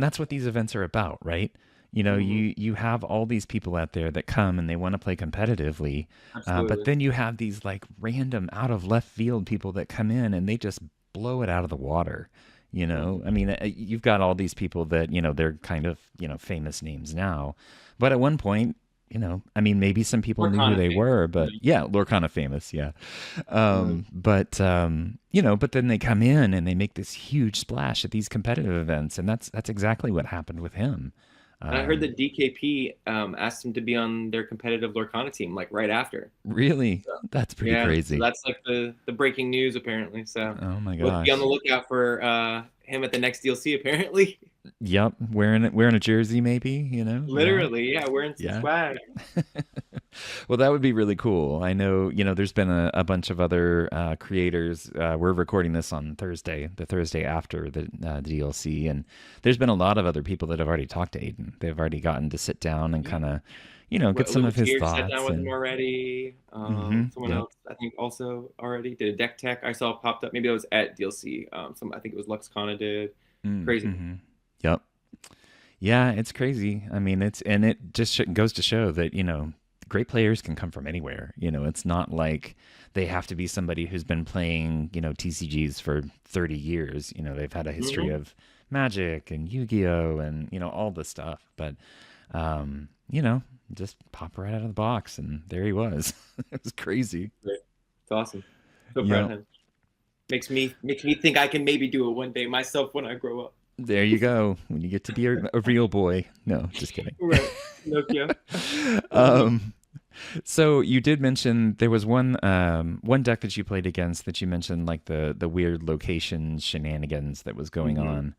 that's what these events are about, right? Hmm. You have all these people out there that come and they want to play competitively, but Absolutely. then you have these like random out of left field people that come in and they just blow it out of the water. Hmm. I mean, you've got all these people that they're kind of famous names now, but at one point, I mean, maybe some people knew who Lorcana they famous. were, but yeah, Lorcana famous, yeah. Mhm. But then they come in and they make this huge splash at these competitive events, and that's exactly what happened with him. And I heard Um, that DKP asked him to be on their competitive Lorcana team, like right after. really, So, that's pretty yeah, so crazy. that's like the breaking news apparently. So Oh my let's be on the gosh. lookout for him at the next DLC. Apparently, Yep, wearing a jersey, maybe. Yeah, literally, yeah, wearing some yeah. swag. Well, that would be really cool. I know, there's been a bunch of other creators. We're recording this on Thursday, the Thursday after the DLC, and there's been a lot of other people that have already talked to Aiden. They've already gotten to sit down and Yeah, kind of, get some of his Limiteer sat down thoughts. with him And already. Someone yep. else I think also already did a deck tech. I saw popped up. Maybe that was at DLC. I think it was LuxCana did. Crazy. Mm-hmm. Yep. Yeah, it's crazy. I mean, it just goes to show that great players can come from anywhere. It's not like they have to be somebody who's been playing TCGs for 30 years. They've had a history Hmm. of Magic and Yu-Gi-Oh and all this stuff. But just pop right out of the box, and there he was. It was crazy. Great. It's awesome. So proud of Yep. him. Makes me think I can maybe do it one day myself when I grow up. There you go. When you get to be a real boy. No, just kidding. Right. Nokia. Uh, um, So you did mention there was one deck that you played against that you mentioned like the weird location shenanigans that was going mhm.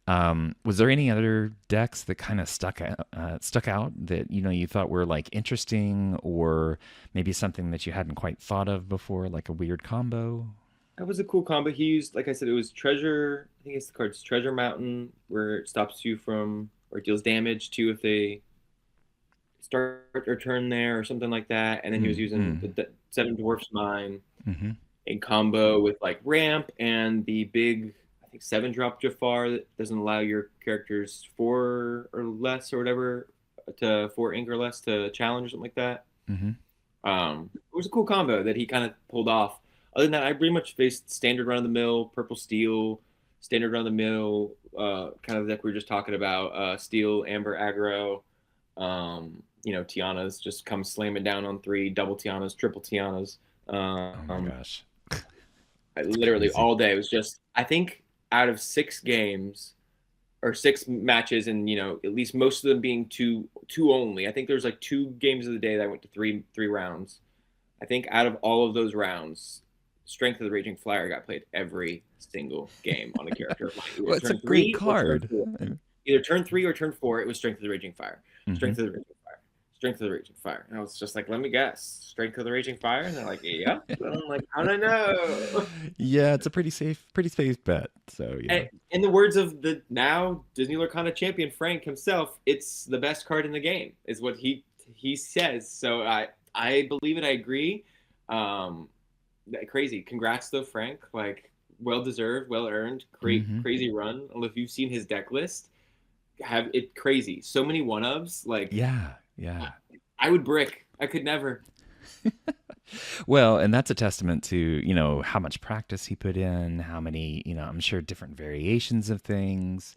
on. Was there any other decks that kind of stuck out that you thought were like interesting, or maybe something that you hadn't quite thought of before, like a weird combo? That was a cool combo. He used, like I said, it was Treasure. I think it's the card's Treasure Mountain, where it stops you from or deals damage to if they start their turn there or something like that. And then he was using Mm-hmm. the Seven Dwarfs Mine Mm-hmm. in combo with like ramp and the big, I think 7-drop Jafar that doesn't allow your characters 4 or whatever to 4 ink or less to challenge or something like that. Mm-hmm. It was a cool combo that he kind of pulled off. Other than that, I pretty much faced standard run of the mill, purple steel, standard run of the mill, kind of deck we were just talking about, steel, amber, aggro. Tianas just come slamming down on 3, double Tianas, triple Tianas. Oh my Um, gosh, I it's literally crazy. all day. It was just, I think out of 6 games or 6 matches, and at least most of them being two only. I think there's like 2 games of the day that I went to three rounds. I think out of all of those rounds, Strength of the Raging Flyer got played every single game on a character of mine. Either Well, it's a turn great 3 or turn card. 4. Either turn 3 or turn 4, it was Strength of the Raging Fire. Mm-hmm. Strength of the Raging Fire. Strength of the Raging Fire. And I was just like, let me guess. Strength of the Raging Fire? And they're like, yeah. And I'm like, how do I know? Yeah, it's a pretty safe bet. So yeah. And in the words of the now Disney Lorcana champion Frank himself, it's the best card in the game, is what he says. So I believe it. I agree. Um, Crazy. Congrats though, Frank. Like, well deserved, well earned. Great, Mm-hmm. crazy run. I don't know if you've seen his deck list. Have it crazy. So many 1-ofs. Like, Yeah, yeah. I would brick. I could never. Well, and that's a testament to, how much practice he put in, how many, I'm sure different variations of things.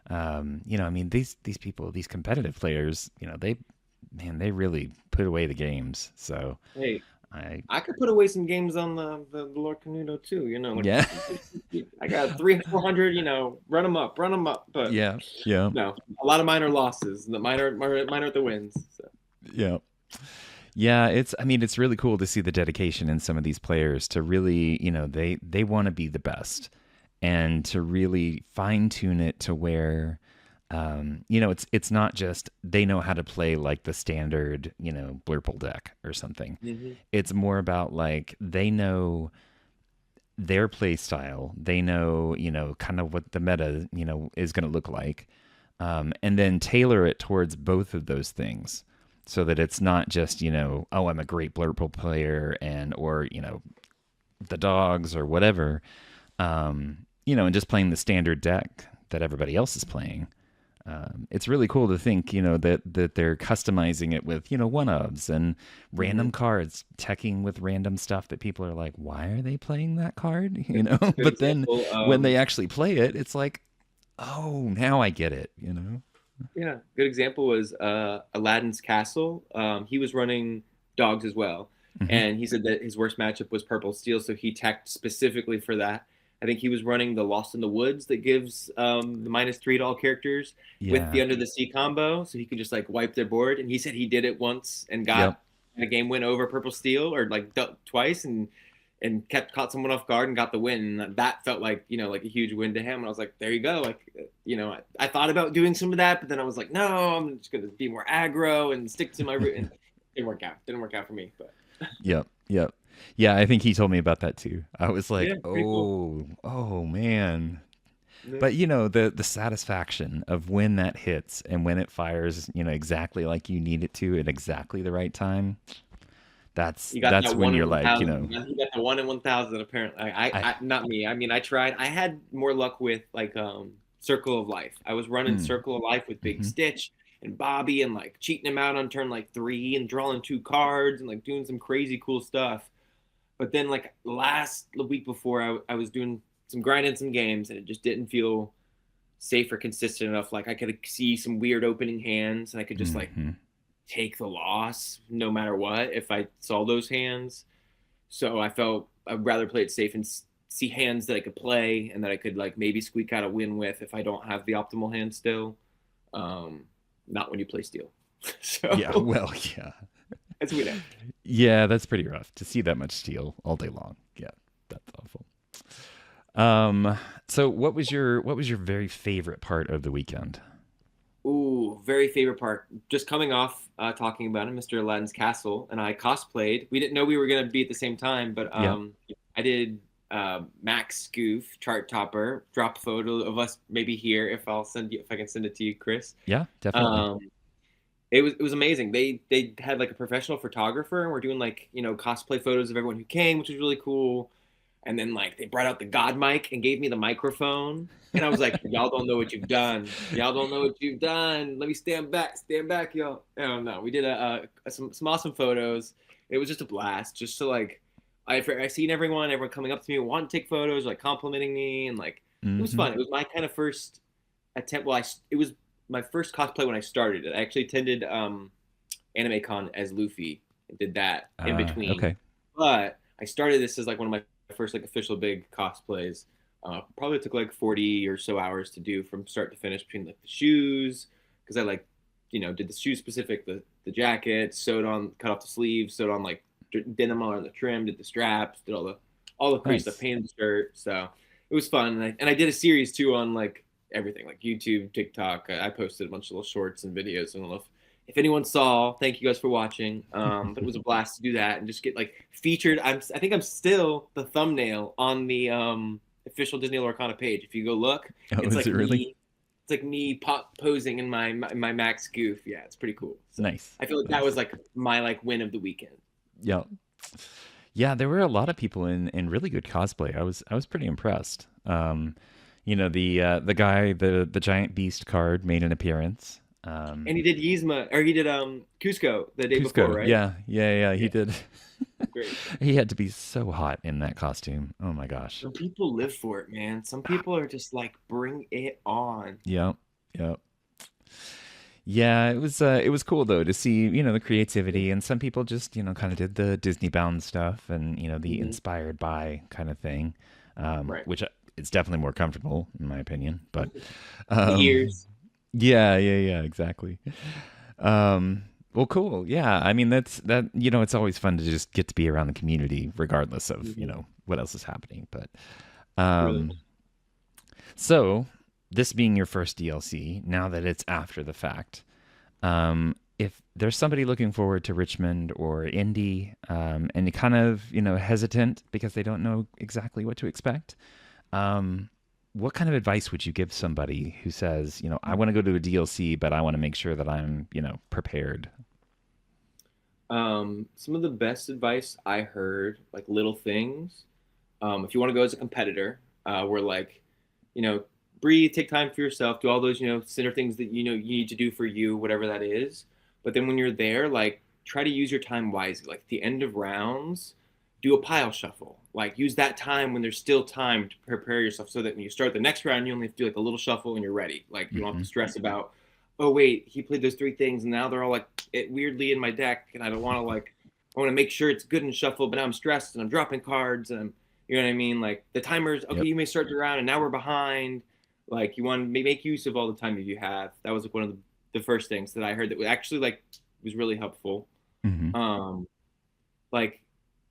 I mean, these people, these competitive players, they really put away the games. So, Hey, I I could put away some games on the Lorcana too. Like yeah. I got 300, 400. Run them up. But Yeah. Yeah. no, a lot of mine are losses. The mine are the wins. So. Yeah. Yeah, I mean it's really cool to see the dedication in some of these players to really, they want to be the best and to really fine tune it to where it's not just they know how to play like the standard, Blurple deck or something. Hmm. It's more about like they know their play style. They know, kind of what the meta, is going to look like. And then tailor it towards both of those things so that it's not just, oh, I'm a great Blurple player or, the dogs or whatever, and just playing the standard deck that everybody else is playing. It's really cool to think, that they're customizing it with, one-ofs and random Hmm. cards, teching with random stuff that people are like, why are they playing that card? Good But then example. when they actually play it, it's like, oh, now I get it. Yeah, good example was Aladdin's Castle. He was running dogs as well, Hmm. and he said that his worst matchup was Purple Steel, so he teched specifically for that. I think he was running the Lost in the Woods that gives the -3 to all characters with Yeah. the Under the Sea combo, so he could just like wipe their board. And he said he did it once and Yep. got a game win over Purple Steel, or like twice, and caught someone off guard and got the win. And that felt like like a huge win to him. And I was like, there you go. Like I thought about doing some of that, but then I was like, no, I'm just gonna be more aggro and stick to my route. And it didn't work out. Didn't work out for me. But Yep. Yep. Yeah, I think he told me about that too. I was like, yeah, pretty cool. oh man. Yeah. But the satisfaction of when that hits and when it fires, exactly like you need it to at exactly the right time. That's You got that's that when one you're in like, 1,000. You got the one in 1,000. Apparently, I not me. I mean, I tried. I had more luck with like Circle of Life. I was running mm, Circle of Life with Big hmm Stitch and Bobby, and like cheating him out on turn like 3 and drawing 2 cards and like doing some crazy cool stuff. But then like the week before, I was doing some grinding some games, and it just didn't feel safe or consistent enough. Like I could see some weird opening hands, and I could just like hmm take the loss no matter what if I saw those hands. So I felt I'd rather play it safe and see hands that I could play and that I could like maybe squeak out a win with if I don't have the optimal hand still. Um, Not when you play steel. Yeah, So well, yeah. as we know. Yeah, that's pretty rough to see that much steel all day long. Yeah, that's awful. So what was your very favorite part of the weekend? Ooh, very favorite part. Just coming off talking about it, Mr. Aladdin's Castle, and I cosplayed. We didn't know we were gonna be at the same time, but Yep. I did Max Scoof Chart Topper drop photo of us maybe here if I can send it to you, Chris. Yeah, definitely. Um, it was amazing. They had like a professional photographer and we're doing like cosplay photos of everyone who came, which was really cool. And then like they brought out the God mic and gave me the microphone. And I was like, y'all don't know what you've done. Y'all don't know what you've done. Let me stand back, y'all. I don't know. We did some awesome photos. It was just a blast. Just to like, I seen everyone coming up to me, wanting to take photos, like complimenting me, and like it was Hmm. fun. It was my kind of first attempt. Well, it was my first cosplay when I started it. I actually attended Anime Con as Luffy and did that in between. Okay. But I started this as like one of my first like official big cosplays. Probably took like 40 or so hours to do from start to finish between like the shoes because I like did the shoe specific, the jacket, cut off the sleeves, sewed on like denim on the trim, did the straps, did all the crazy stuff, Nice. painted the shirt. So it was fun, and I did a series too on like everything like YouTube, TikTok. I posted a bunch of little shorts and videos. I don't know if anyone saw. Thank you guys for watching. But it was a blast to do that and just get like featured. I think I'm still the thumbnail on the official Disney Lorcana page. If you go look, Oh, it's is like it really? me. It's like me posing in my Max Goof. Yeah, it's pretty cool. So Nice. I feel like that Nice. was like my like win of the weekend. Yeah. Yeah, there were a lot of people in really good cosplay. I was pretty impressed. The guy, the giant beast card made an appearance. And he did Yzma, or he did Cusco the day before, Cusco. right? Yeah, yeah, yeah, he Yeah, did. great. He had to be so hot in that costume. Oh my gosh. Some people live for it, man. Some people are just like, bring it on. Yep. Yep. Yeah, it was cool though to see, the creativity, and some people just, kind of did the Disney bound stuff and, the Mhm. inspired by kind of thing. Right. Which it's definitely more comfortable in my opinion, but The um ears. yeah, exactly. Um well, cool. Yeah, I mean it's always fun to just get to be around the community regardless of, Mhm. what else is happening, but Really. um so this being your first DLC, now that it's after the fact, if there's somebody looking forward to Richmond or Indy, and kind of hesitant because they don't know exactly what to expect, um, what kind of advice would you give somebody who says, I want to go to a DLC, but I want to make sure that I'm prepared? Some of the best advice I heard, like little things. If you want to go as a competitor, where like, you know, breathe, take time for yourself, do all those, center things that you need to do for you, whatever that is. But then when you're there, like try to use your time wisely. Like at the end of rounds, do a pile shuffle. Like use that time when there's still time to prepare yourself so that when you start the next round, you only have to do like a little shuffle and you're ready. Like you don't have Hmm. to stress about, oh wait, he played those three things and now they're all like weirdly in my deck and I don't want to like I want to make sure it's good and shuffled, but now I'm stressed and I'm dropping cards and I'm you know what I mean? Like the timers, okay, Yep. you may start the round and now we're behind. Like you want to make use of all the time that you have. That was like one of the first things that I heard that actually like was really helpful. Hmm. Um, like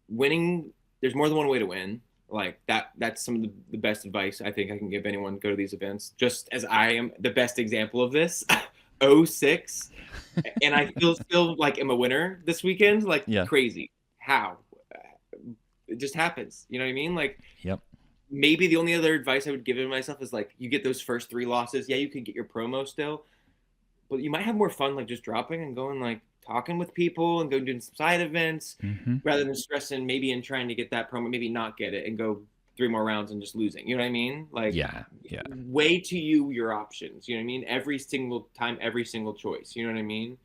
winning, there's more than one way to win. Like that's some of the best advice I think I can give anyone go to these events. Just as I am the best example of this. Oh 06 and I still like am a winner this weekend like Yeah. crazy. How? It just happens. You know what I mean? Like Yep. maybe the only other advice I would give myself is like you get those first three losses. Yeah, you could get your promo still, but you might have more fun like just dropping and going like talking with people and going doing some side events Hmm. rather than stressing maybe and trying to get that promo, maybe not get it and go three more rounds and just losing. You know what I mean? Like Yeah. Yeah. weigh to you your options. You know what I mean? Every single time, every single choice. You know what I mean?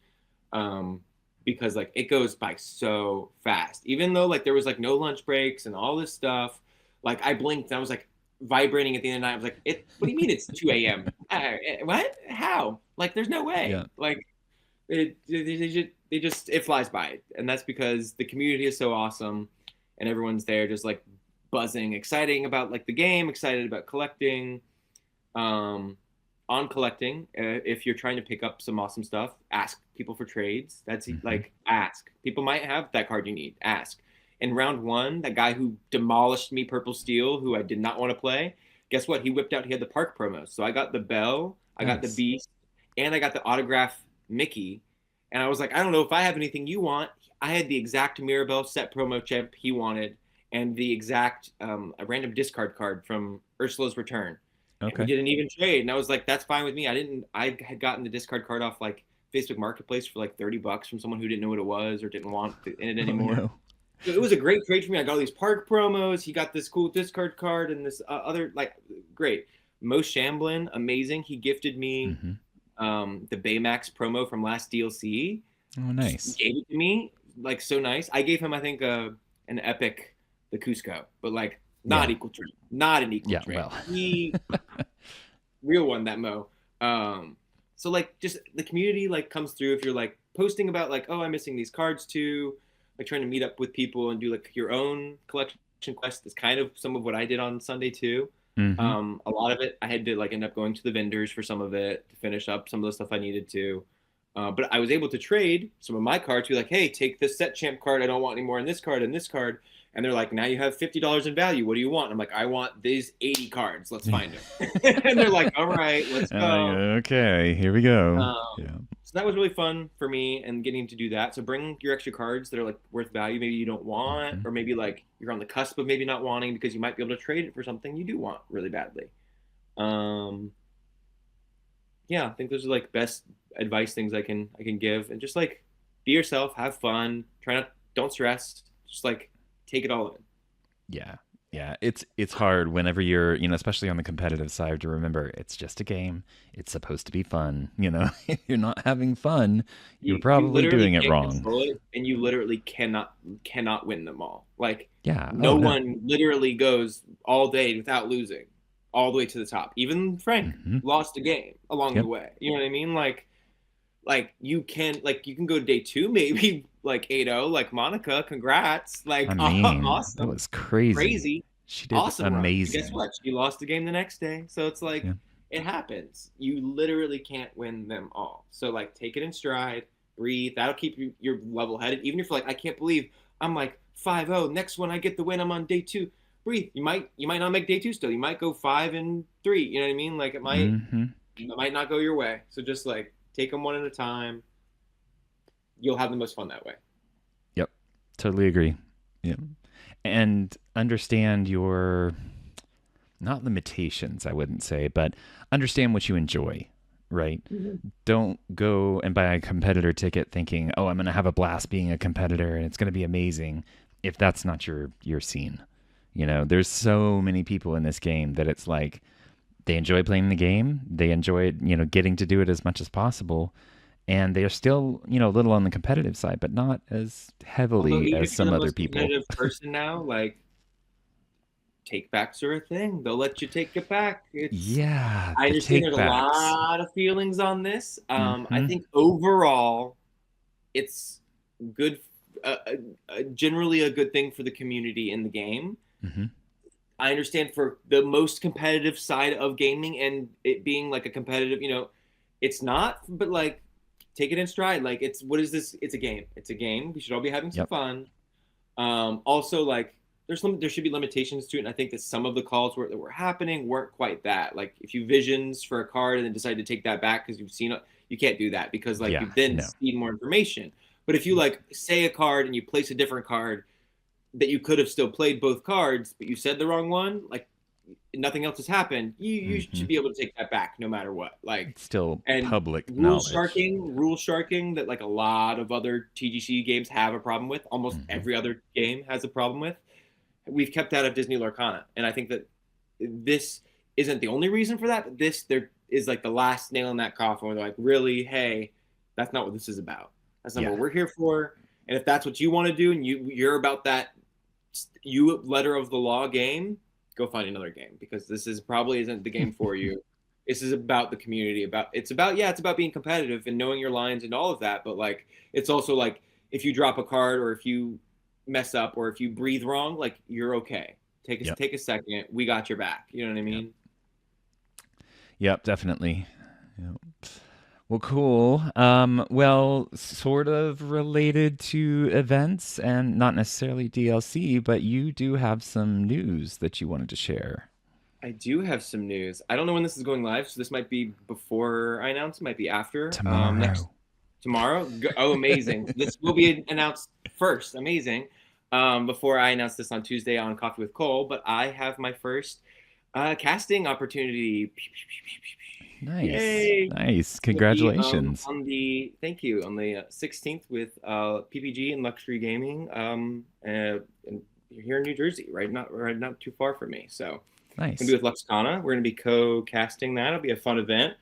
Um, because like it goes by so fast. Even though like there was like no lunch breaks and all this stuff, like I blinked and I was like vibrating at the end of the night. I was like, "It? What do you mean it's 2 a.m.? What? How? Like there's no Yeah. way. Like they just it flies by, and that's because the community is so awesome, and everyone's there just like buzzing, exciting about like the game, excited about collecting. Um, on collecting, if you're trying to pick up some awesome stuff, ask people for trades. That's Hmm. like ask. People might have that card you need. Ask. In round one, that guy who demolished me, Purple Steel, who I did not want to play, guess what? He whipped out. He had the park promos. So I got the Bell, I got the Nice. Beast, and I got the autograph Mickey. And I was like, I don't know if I have anything you want. I had the exact Mirabelle set promo chip he wanted, and the exact a random discard card from Ursula's Return and we Okay. did an even trade. And I was like, that's fine with me. I had gotten the discard card off like Facebook Marketplace for like $30 from someone who didn't know what it was or didn't want it in it Oh anymore. no. So it was a great trade for me. I got all these park promos. He got this cool discard card and this other like great. Mo Shamblin, amazing. He gifted me Hmm. the Baymax promo from last DLC. Oh, Just nice. gave it to me, like so nice. I gave him, I think, an epic, the Cusco, but like not Yeah. equal trade, not an equal Yeah. trade. Well. He real one that Mo. So like just the community like comes through if you're like posting about like oh I'm missing these cards too, like trying to meet up with people and do like your own collection quest is kind of some of what I did on Sunday too. Hmm. A lot of it I had to like end up going to the vendors for some of it to finish up some of the stuff I needed to. But I was able to trade some of my cards. Be like, hey, take this set champ card. I don't want any more in this card and this card. And they're like, now you have $50 in value. What do you want? And I'm like, I want these 80 cards. Let's find them. And they're like, all right, let's go. Okay, here we go. Um, Yeah. so that was really fun for me and getting to do that. So bring your extra cards that are like worth value. Maybe you don't want, Hmm. or maybe like you're on the cusp of maybe not wanting because you might be able to trade it for something you do want really badly. Um, yeah, I think those are like best advice things I can give. And just like be yourself, have fun, try not don't stress, just like take it all in. Yeah. Yeah, it's hard whenever you're, especially on the competitive side to remember it's just a game. It's supposed to be fun, If you're not having fun, you're You probably literally doing it can't wrong. control it and you literally cannot win them all. Like Yeah. no Oh no. one literally goes all day without losing all the way to the top. Even Frank Hmm. lost a game along the Yep. way. You know what I mean? Like like you can go to day 2 maybe like 8-0 like Monica. Congrats. I Like mean, that awesome. was crazy. Crazy. She did Awesome run. But guess amazing. what? She lost the game the next day. So it's like Yeah. it happens. You literally can't win them all. So like take it in stride, breathe. That'll keep your level headed. Even if you're like, I can't believe I'm like 5-0. Next one I get the win, I'm on day 2. Breathe. You might not make day 2 still. You might go 5-3. You know what I mean? Like Mm-hmm. it might not go your way. So just like take them one at a time. You'll have the most fun that way. Yep. Totally agree. Yep. And understand your not limitations, I wouldn't say, but understand what you enjoy, right? Mm-hmm. Don't go and buy a competitor ticket thinking, "Oh, I'm going to have a blast being a competitor and it's going to be amazing," if that's not your scene. There's so many people in this game that it's like they enjoy playing the game, they enjoy, getting to do it as much as possible, and they are still, a little on the competitive side, but not as Although heavily even as if you're some the other most people. competitive person now, like take backs are a thing. They'll let you take it back. Yeah, I the understand there's a takebacks. lot of feelings on this. I Mm-hmm. think overall, it's good, generally a good thing for the community in the game. Mm-hmm. I understand for the most competitive side of gaming and it being like a competitive, it's not, but like take it in stride. Like what is this? It's a game. It's a game. We should all be having some Yep. fun. Also, like there should be limitations to it, and I think that some of the calls that were happening weren't quite that. Like if you visions for a card and then decide to take that back because you've seen it, you can't do that because like Yeah. you've then No. seen more information. But if you like say a card and you place a different card that you could have still played both cards, but you said the wrong one, like nothing else has happened, you Mm-hmm. should be able to take that back no matter what. Like It's still and public knowledge. rule sharking that like a lot of other TGC games have a problem with, almost Mm-hmm. every other game has a problem with. We've kept out of Disney Lorcana, and I think that this isn't the only reason for that. But this there is like the last nail in that coffin where they're like, really, hey, that's not what this is about. That's not Yeah. what we're here for. And if that's what you want to do, and you're about that you letter of the law game, go find another game because this is probably isn't the game for you. This is about the community. It's about being competitive and knowing your lines and all of that. But like, it's also like if you drop a card or if you mess up or if you breathe wrong, like you're okay. Yep. Take a second. We got your back. You know what I Yep. mean? Yep. Definitely. Yep. Well, cool. Well, sort of related to events and not necessarily DLC, but you do have some news that you wanted to share. I do have some news. I don't know when this is going live, so this might be before I announce. It might be after. Next Tomorrow. tomorrow. Oh, amazing! This will be announced first. Amazing. Before I announce this on Tuesday on Coffee with Cole, but I have my first casting opportunity. Nice. Yay! Nice. It's gonna be Congratulations. on the 16th with PPG and Luxury Gaming, and here in New Jersey, not too far from me. So gonna Nice. be with Luxcana. We're gonna be co-casting that. It'll be a fun event.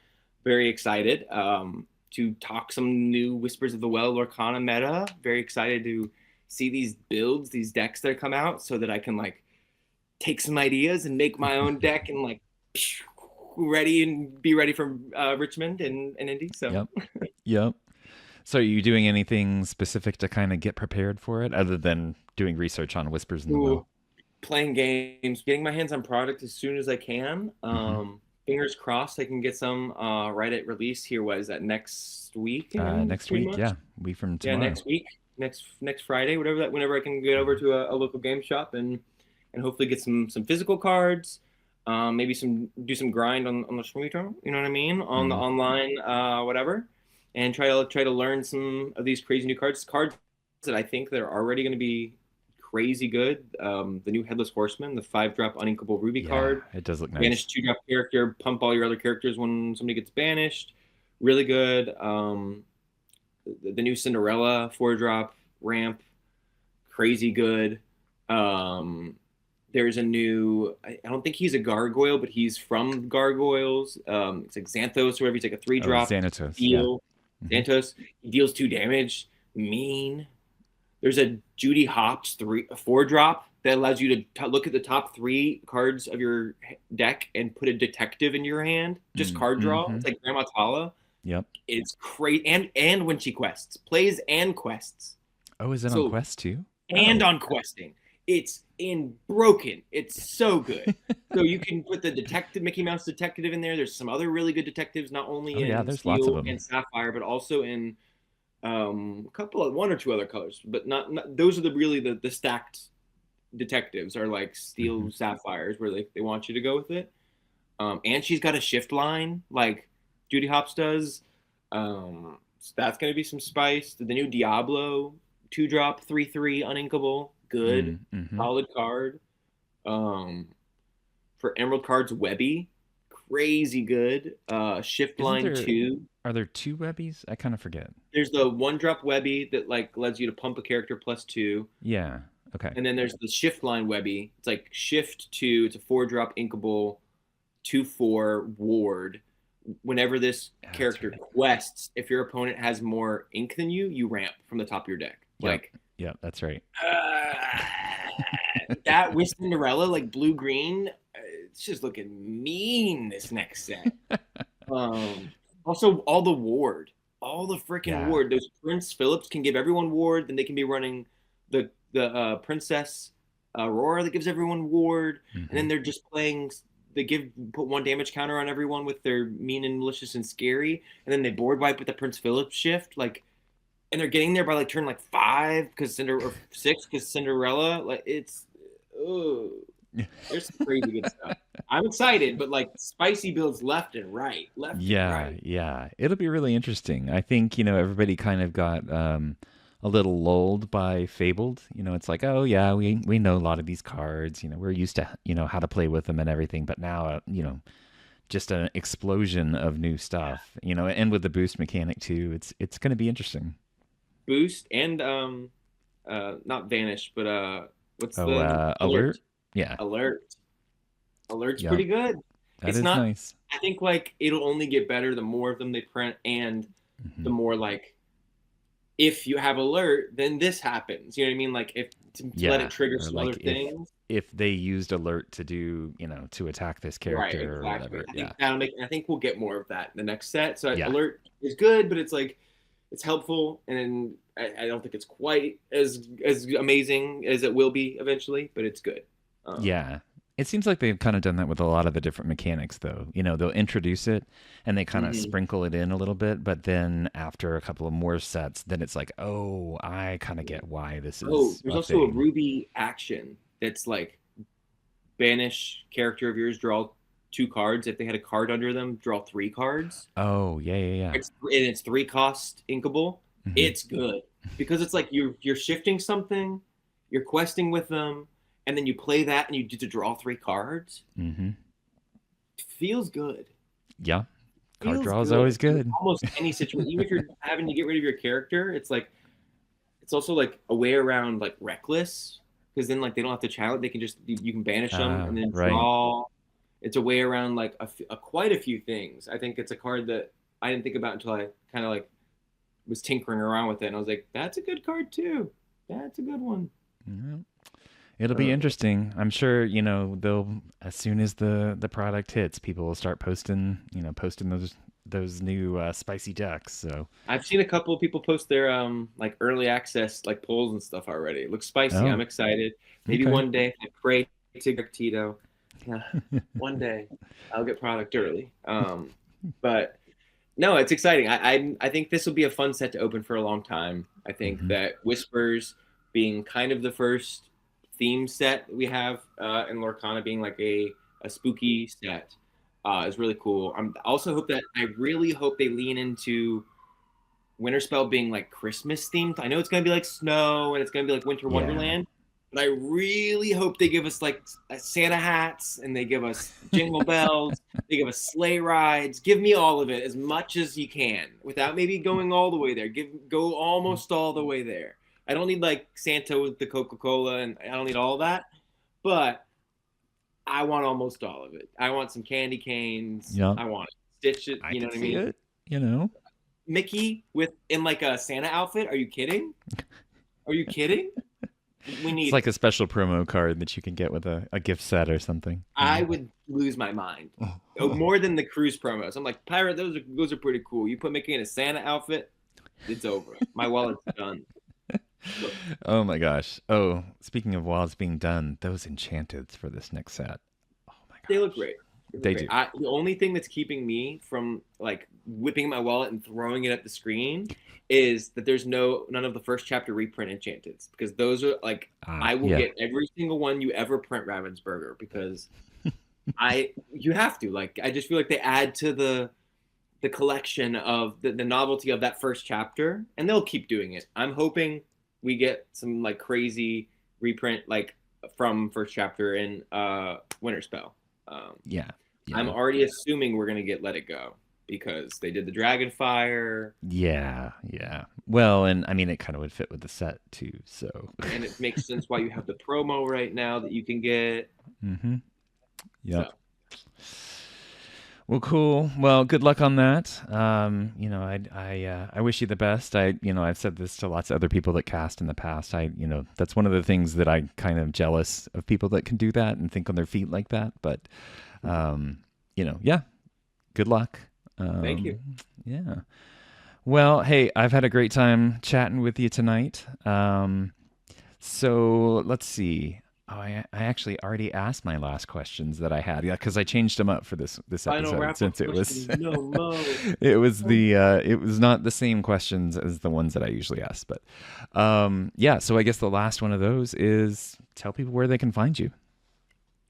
Very excited to talk some new Whispers of the Well Lorcana meta. Very excited to see these builds, these decks that come out, so that I can like take some ideas and make my own deck and like be ready for Richmond and Indy. So Yep. Yep. So, are you doing anything specific to kind of get prepared for it other than doing research on Whispers in the ooh, Well? playing games, getting my hands on product as soon as I can. Mm-hmm. Fingers crossed I can get some right at release here. Was that next weekend? Next Pretty week, much. yeah. Week from Yeah, tomorrow. next week, next Friday, whenever I can get over to a local game shop and hopefully get some physical cards. Maybe do some grind on the Shmooter, you know what I mean, on the Mm. online whatever, and try to learn some of these crazy new cards that I think that are already going to be crazy good. The new Headless Horseman, the 5-drop uninkable Ruby Yeah, card, it does look banish nice. 2-drop character, pump all your other characters when somebody gets banished. Really good. The new Cinderella 4-drop ramp, crazy good. Um, there's a new. I don't think he's a gargoyle, but he's from gargoyles. It's like Xanthos or whatever. He's like a Oh, 3-drop Xanatos, yeah. deal. Hmm. Xanthos. He deals 2 damage. Mean. There's a Judy Hopps 4-drop that allows you to look at the top 3 cards of your deck and put a detective in your hand. Just card draw. Mm-hmm. It's like Grandma Tala. Yep. It's great, and when she quests, plays and quests. Oh, is it on So Quest too? and Oh. on questing, it's in broken. It's so good. So you can put the detective Mickey Mouse detective in there. There's some other really good detectives, not Oh only yeah, in there's lots of steel them. and sapphire, but also in a couple of one or two other colors. But not those are the stacked detectives are like Hmm. steel sapphires where they want you to go with it. And she's got a shift line like Judy Hopps does. So that's gonna be some spice. The new Diablo 2-drop 3/3 uninkable, good, Mm-hmm. solid card. Um, for Emerald cards, Webby, crazy good. Shift Isn't line there? 2. Are there two Webbies? I kind of forget. There's the 1-drop Webby that like lets you to pump a character +2. Yeah. Okay. And then there's the shift line Webby. It's like shift 2. It's a 4-drop inkable 2/4 ward. Whenever this Yeah, that's character right. quests, if your opponent has more ink than you ramp from the top of your deck. Yep. Like Yep. That's right. uh, that with Cinderella, like blue green, it's just looking mean this next set. Um, Also all the ward, all the freaking Yeah. ward. Those Prince Phillips can give everyone ward. Then they can be running the Princess Aurora that gives everyone ward, and Hmm. then they're just playing. They put 1 damage counter on everyone with their mean and malicious and scary, and then they board wipe with the Prince Phillips shift. Like, and they're getting there by like turn like 5 because or 6 because Cinderella. Like it's, oh, there's some crazy good stuff. I'm excited, but like spicy builds left and right, left and Yeah, right. yeah. It'll be really interesting. I think, everybody kind of got a little lulled by Fabled. It's like, oh yeah, we know a lot of these cards, we're used to, how to play with them and everything, but now, just an explosion of new stuff, and with the boost mechanic too. It's going to be interesting. Boost and not vanish, but what's Oh, the alert? alert? Yeah. Alert. Alert's Yep. pretty good. That It's is not. nice. I think like it'll only get better the more of them they print, and the Hmm. more like if you have alert, then this happens. You know what I mean? Like if to let it Yeah. trigger Or some other like things. if they used alert to do, to attack this Right, character or exactly. whatever. I Yeah. think that'll make. I think we'll get more of that in the next set. So Yeah. alert is good, but it's like it's helpful, and I don't think it's quite as amazing as it will be eventually, but it's good. Um, Yeah. It seems like they've kind of done that with a lot of the different mechanics, though. They'll introduce it and they kind of mhm. sprinkle it in a little bit, but then after a couple of more sets, then it's like, oh, I kind of get why this Oh, is there's a also a thing. Ruby action that's like banish character of yours, draw 2 cards. If they had a card under them, draw 3 cards. Oh, yeah, yeah, yeah. It's 3 cost inkable. Hmm. It's good because it's like you're shifting something, you're questing with them, and then you play that and you get to draw 3 cards. Hmm. Feels good. Yeah. Card Feels draw is good always in good. almost any situation. Even if you're having to get rid of your character, it's like it's also like a way around like reckless because then like they don't have to challenge. They can just you can banish them and then Right. draw. It's a way around like quite a few things. I think it's a card that I didn't think about until I kind of like was tinkering around with it, and I was like, that's a good card too. That's a good one. Yeah. It'll be Uh, interesting. I'm sure, they'll as soon as the product hits, people will start posting those new spicy decks. So, I've seen a couple of people post their like early access like polls and stuff already. It looks spicy. oh, I'm excited. Maybe okay. one day I pray to Tito. Yeah, one day I'll get product early. But no, it's exciting. I think this will be a fun set to open for a long time. I think Hmm. that Whispers being kind of the first theme set we have, and Lorcana being like a spooky set, is really cool. I also hope that I really hope they lean into Winterspell being like Christmas themed. I know it's gonna be like snow and it's gonna be like Winter Yeah. Wonderland, but I really hope they give us like Santa hats and they give us jingle bells. They give us sleigh rides. Give me all of it as much as you can without maybe going all the way there. Go almost all the way there. I don't need like Santa with the Coca-Cola and I don't need all that, but I want almost all of it. I want some candy canes. Yep. I want Stitch it. I You know could what I see mean? it. You know. Mickey with in like a Santa outfit? Are you kidding? Are you kidding? We It's need. like a special promo card that you can get with a gift set or something. I would lose my mind. Oh, more than the cruise promos. I'm like, pirate. Those are pretty cool. You put Mickey in a Santa outfit, it's over. My wallet's done. Look, Oh my gosh. Oh, speaking of wallets being done, those enchanteds for this next set. Oh my they look gosh. great. They look They great. do. The only thing that's keeping me from like whipping my wallet and throwing it at the screen is that there's none of the first chapter reprint enchanteds, because those are like Ah, I will yeah. get every single one you ever print Ravensburger, because you have to, like, I just feel like they add to the collection of the novelty of that first chapter, and they'll keep doing it. I'm hoping we get some like crazy reprint like from first chapter in Winter Spell. Yeah. I'm Yeah. already assuming we're gonna get Let It Go, because they did the Dragonfire, Yeah. Yeah. Well, and I mean, it kind of would fit with the set too. So. and it makes sense why you have the promo right now that you can get. Mm-hmm. Yep. So Well, cool. Well, good luck on that. I wish you the best. I've said this to lots of other people that cast in the past. That's one of the things that I kind of jealous of, people that can do that and think on their feet like that. But, yeah, good luck. thank you. Yeah. Well, hey, I've had a great time chatting with you tonight. So let's see. Oh, I actually already asked my last questions that I had. Yeah, because I changed them up for this Final episode, wrap up since it was question. No mo. it was not the same questions as the ones that I usually ask. But yeah. So I guess the last one of those is, tell people where they can find you.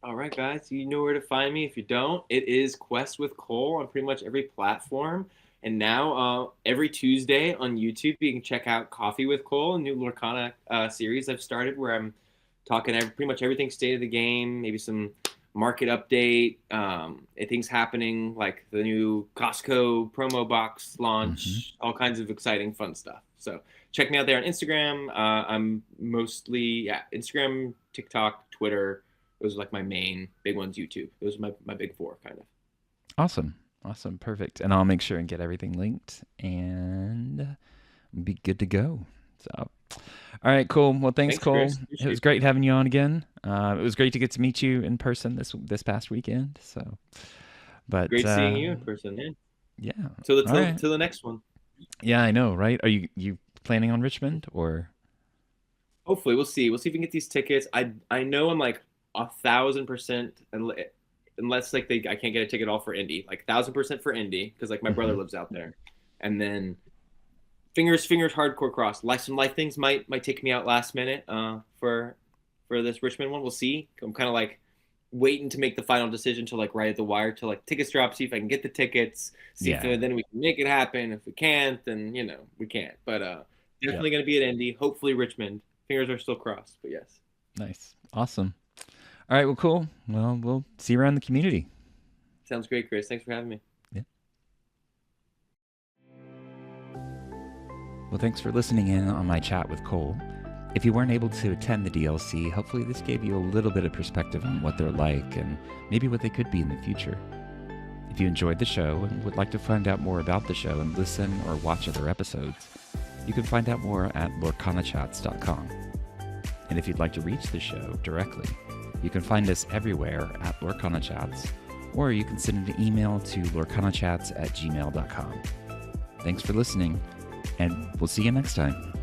All right, guys, you know where to find me. If you don't, it is Quest with Cole on pretty much every platform. And now, every Tuesday on YouTube, you can check out Coffee with Cole, a new Lorcana series I've started, where I'm talking pretty much everything state of the game, maybe some market update, things happening like the new Costco promo box launch, all kinds of exciting, fun stuff. So check me out there on Instagram. I'm mostly Instagram, TikTok, Twitter. Those are like my main big ones. YouTube. Those are my big four, kind of. Awesome, perfect. And I'll make sure and get everything linked and be good to go. So, all right, cool. Well, thanks, Cole. Chris. It was great having you on again. It was great to get to meet you in person this past weekend. So, but Great seeing you in person, man. Yeah. Till All the next one. Yeah, I know, right? Are you planning on Richmond, or? Hopefully, we'll see. We'll see if we can get these tickets. I know I'm like 1,000%, unless like I can't get a ticket all for Indy, like 1,000% for Indy, because like my brother lives out there, and then fingers hardcore cross. Some life things might take me out last minute for this Richmond one. We'll see. I'm kind of like waiting to make the final decision to like right at the wire to like tickets drop, see if I can get the tickets, see if then we can make it happen. If we can't, then we can't. But definitely gonna be at Indy. Hopefully Richmond. Fingers are still crossed, but yes. Nice. Awesome. All right, well, cool. Well, we'll see you around the community. Sounds great, Chris. Thanks for having me. Yeah. Well, thanks for listening in on my chat with Cole. If you weren't able to attend the DLC, hopefully this gave you a little bit of perspective on what they're like and maybe what they could be in the future. If you enjoyed the show and would like to find out more about the show and listen or watch other episodes, you can find out more at lorcanachats.com. And if you'd like to reach the show directly, you can find us everywhere at Lorcana Chats, or you can send an email to lorcanachats@gmail.com. Thanks for listening, and we'll see you next time.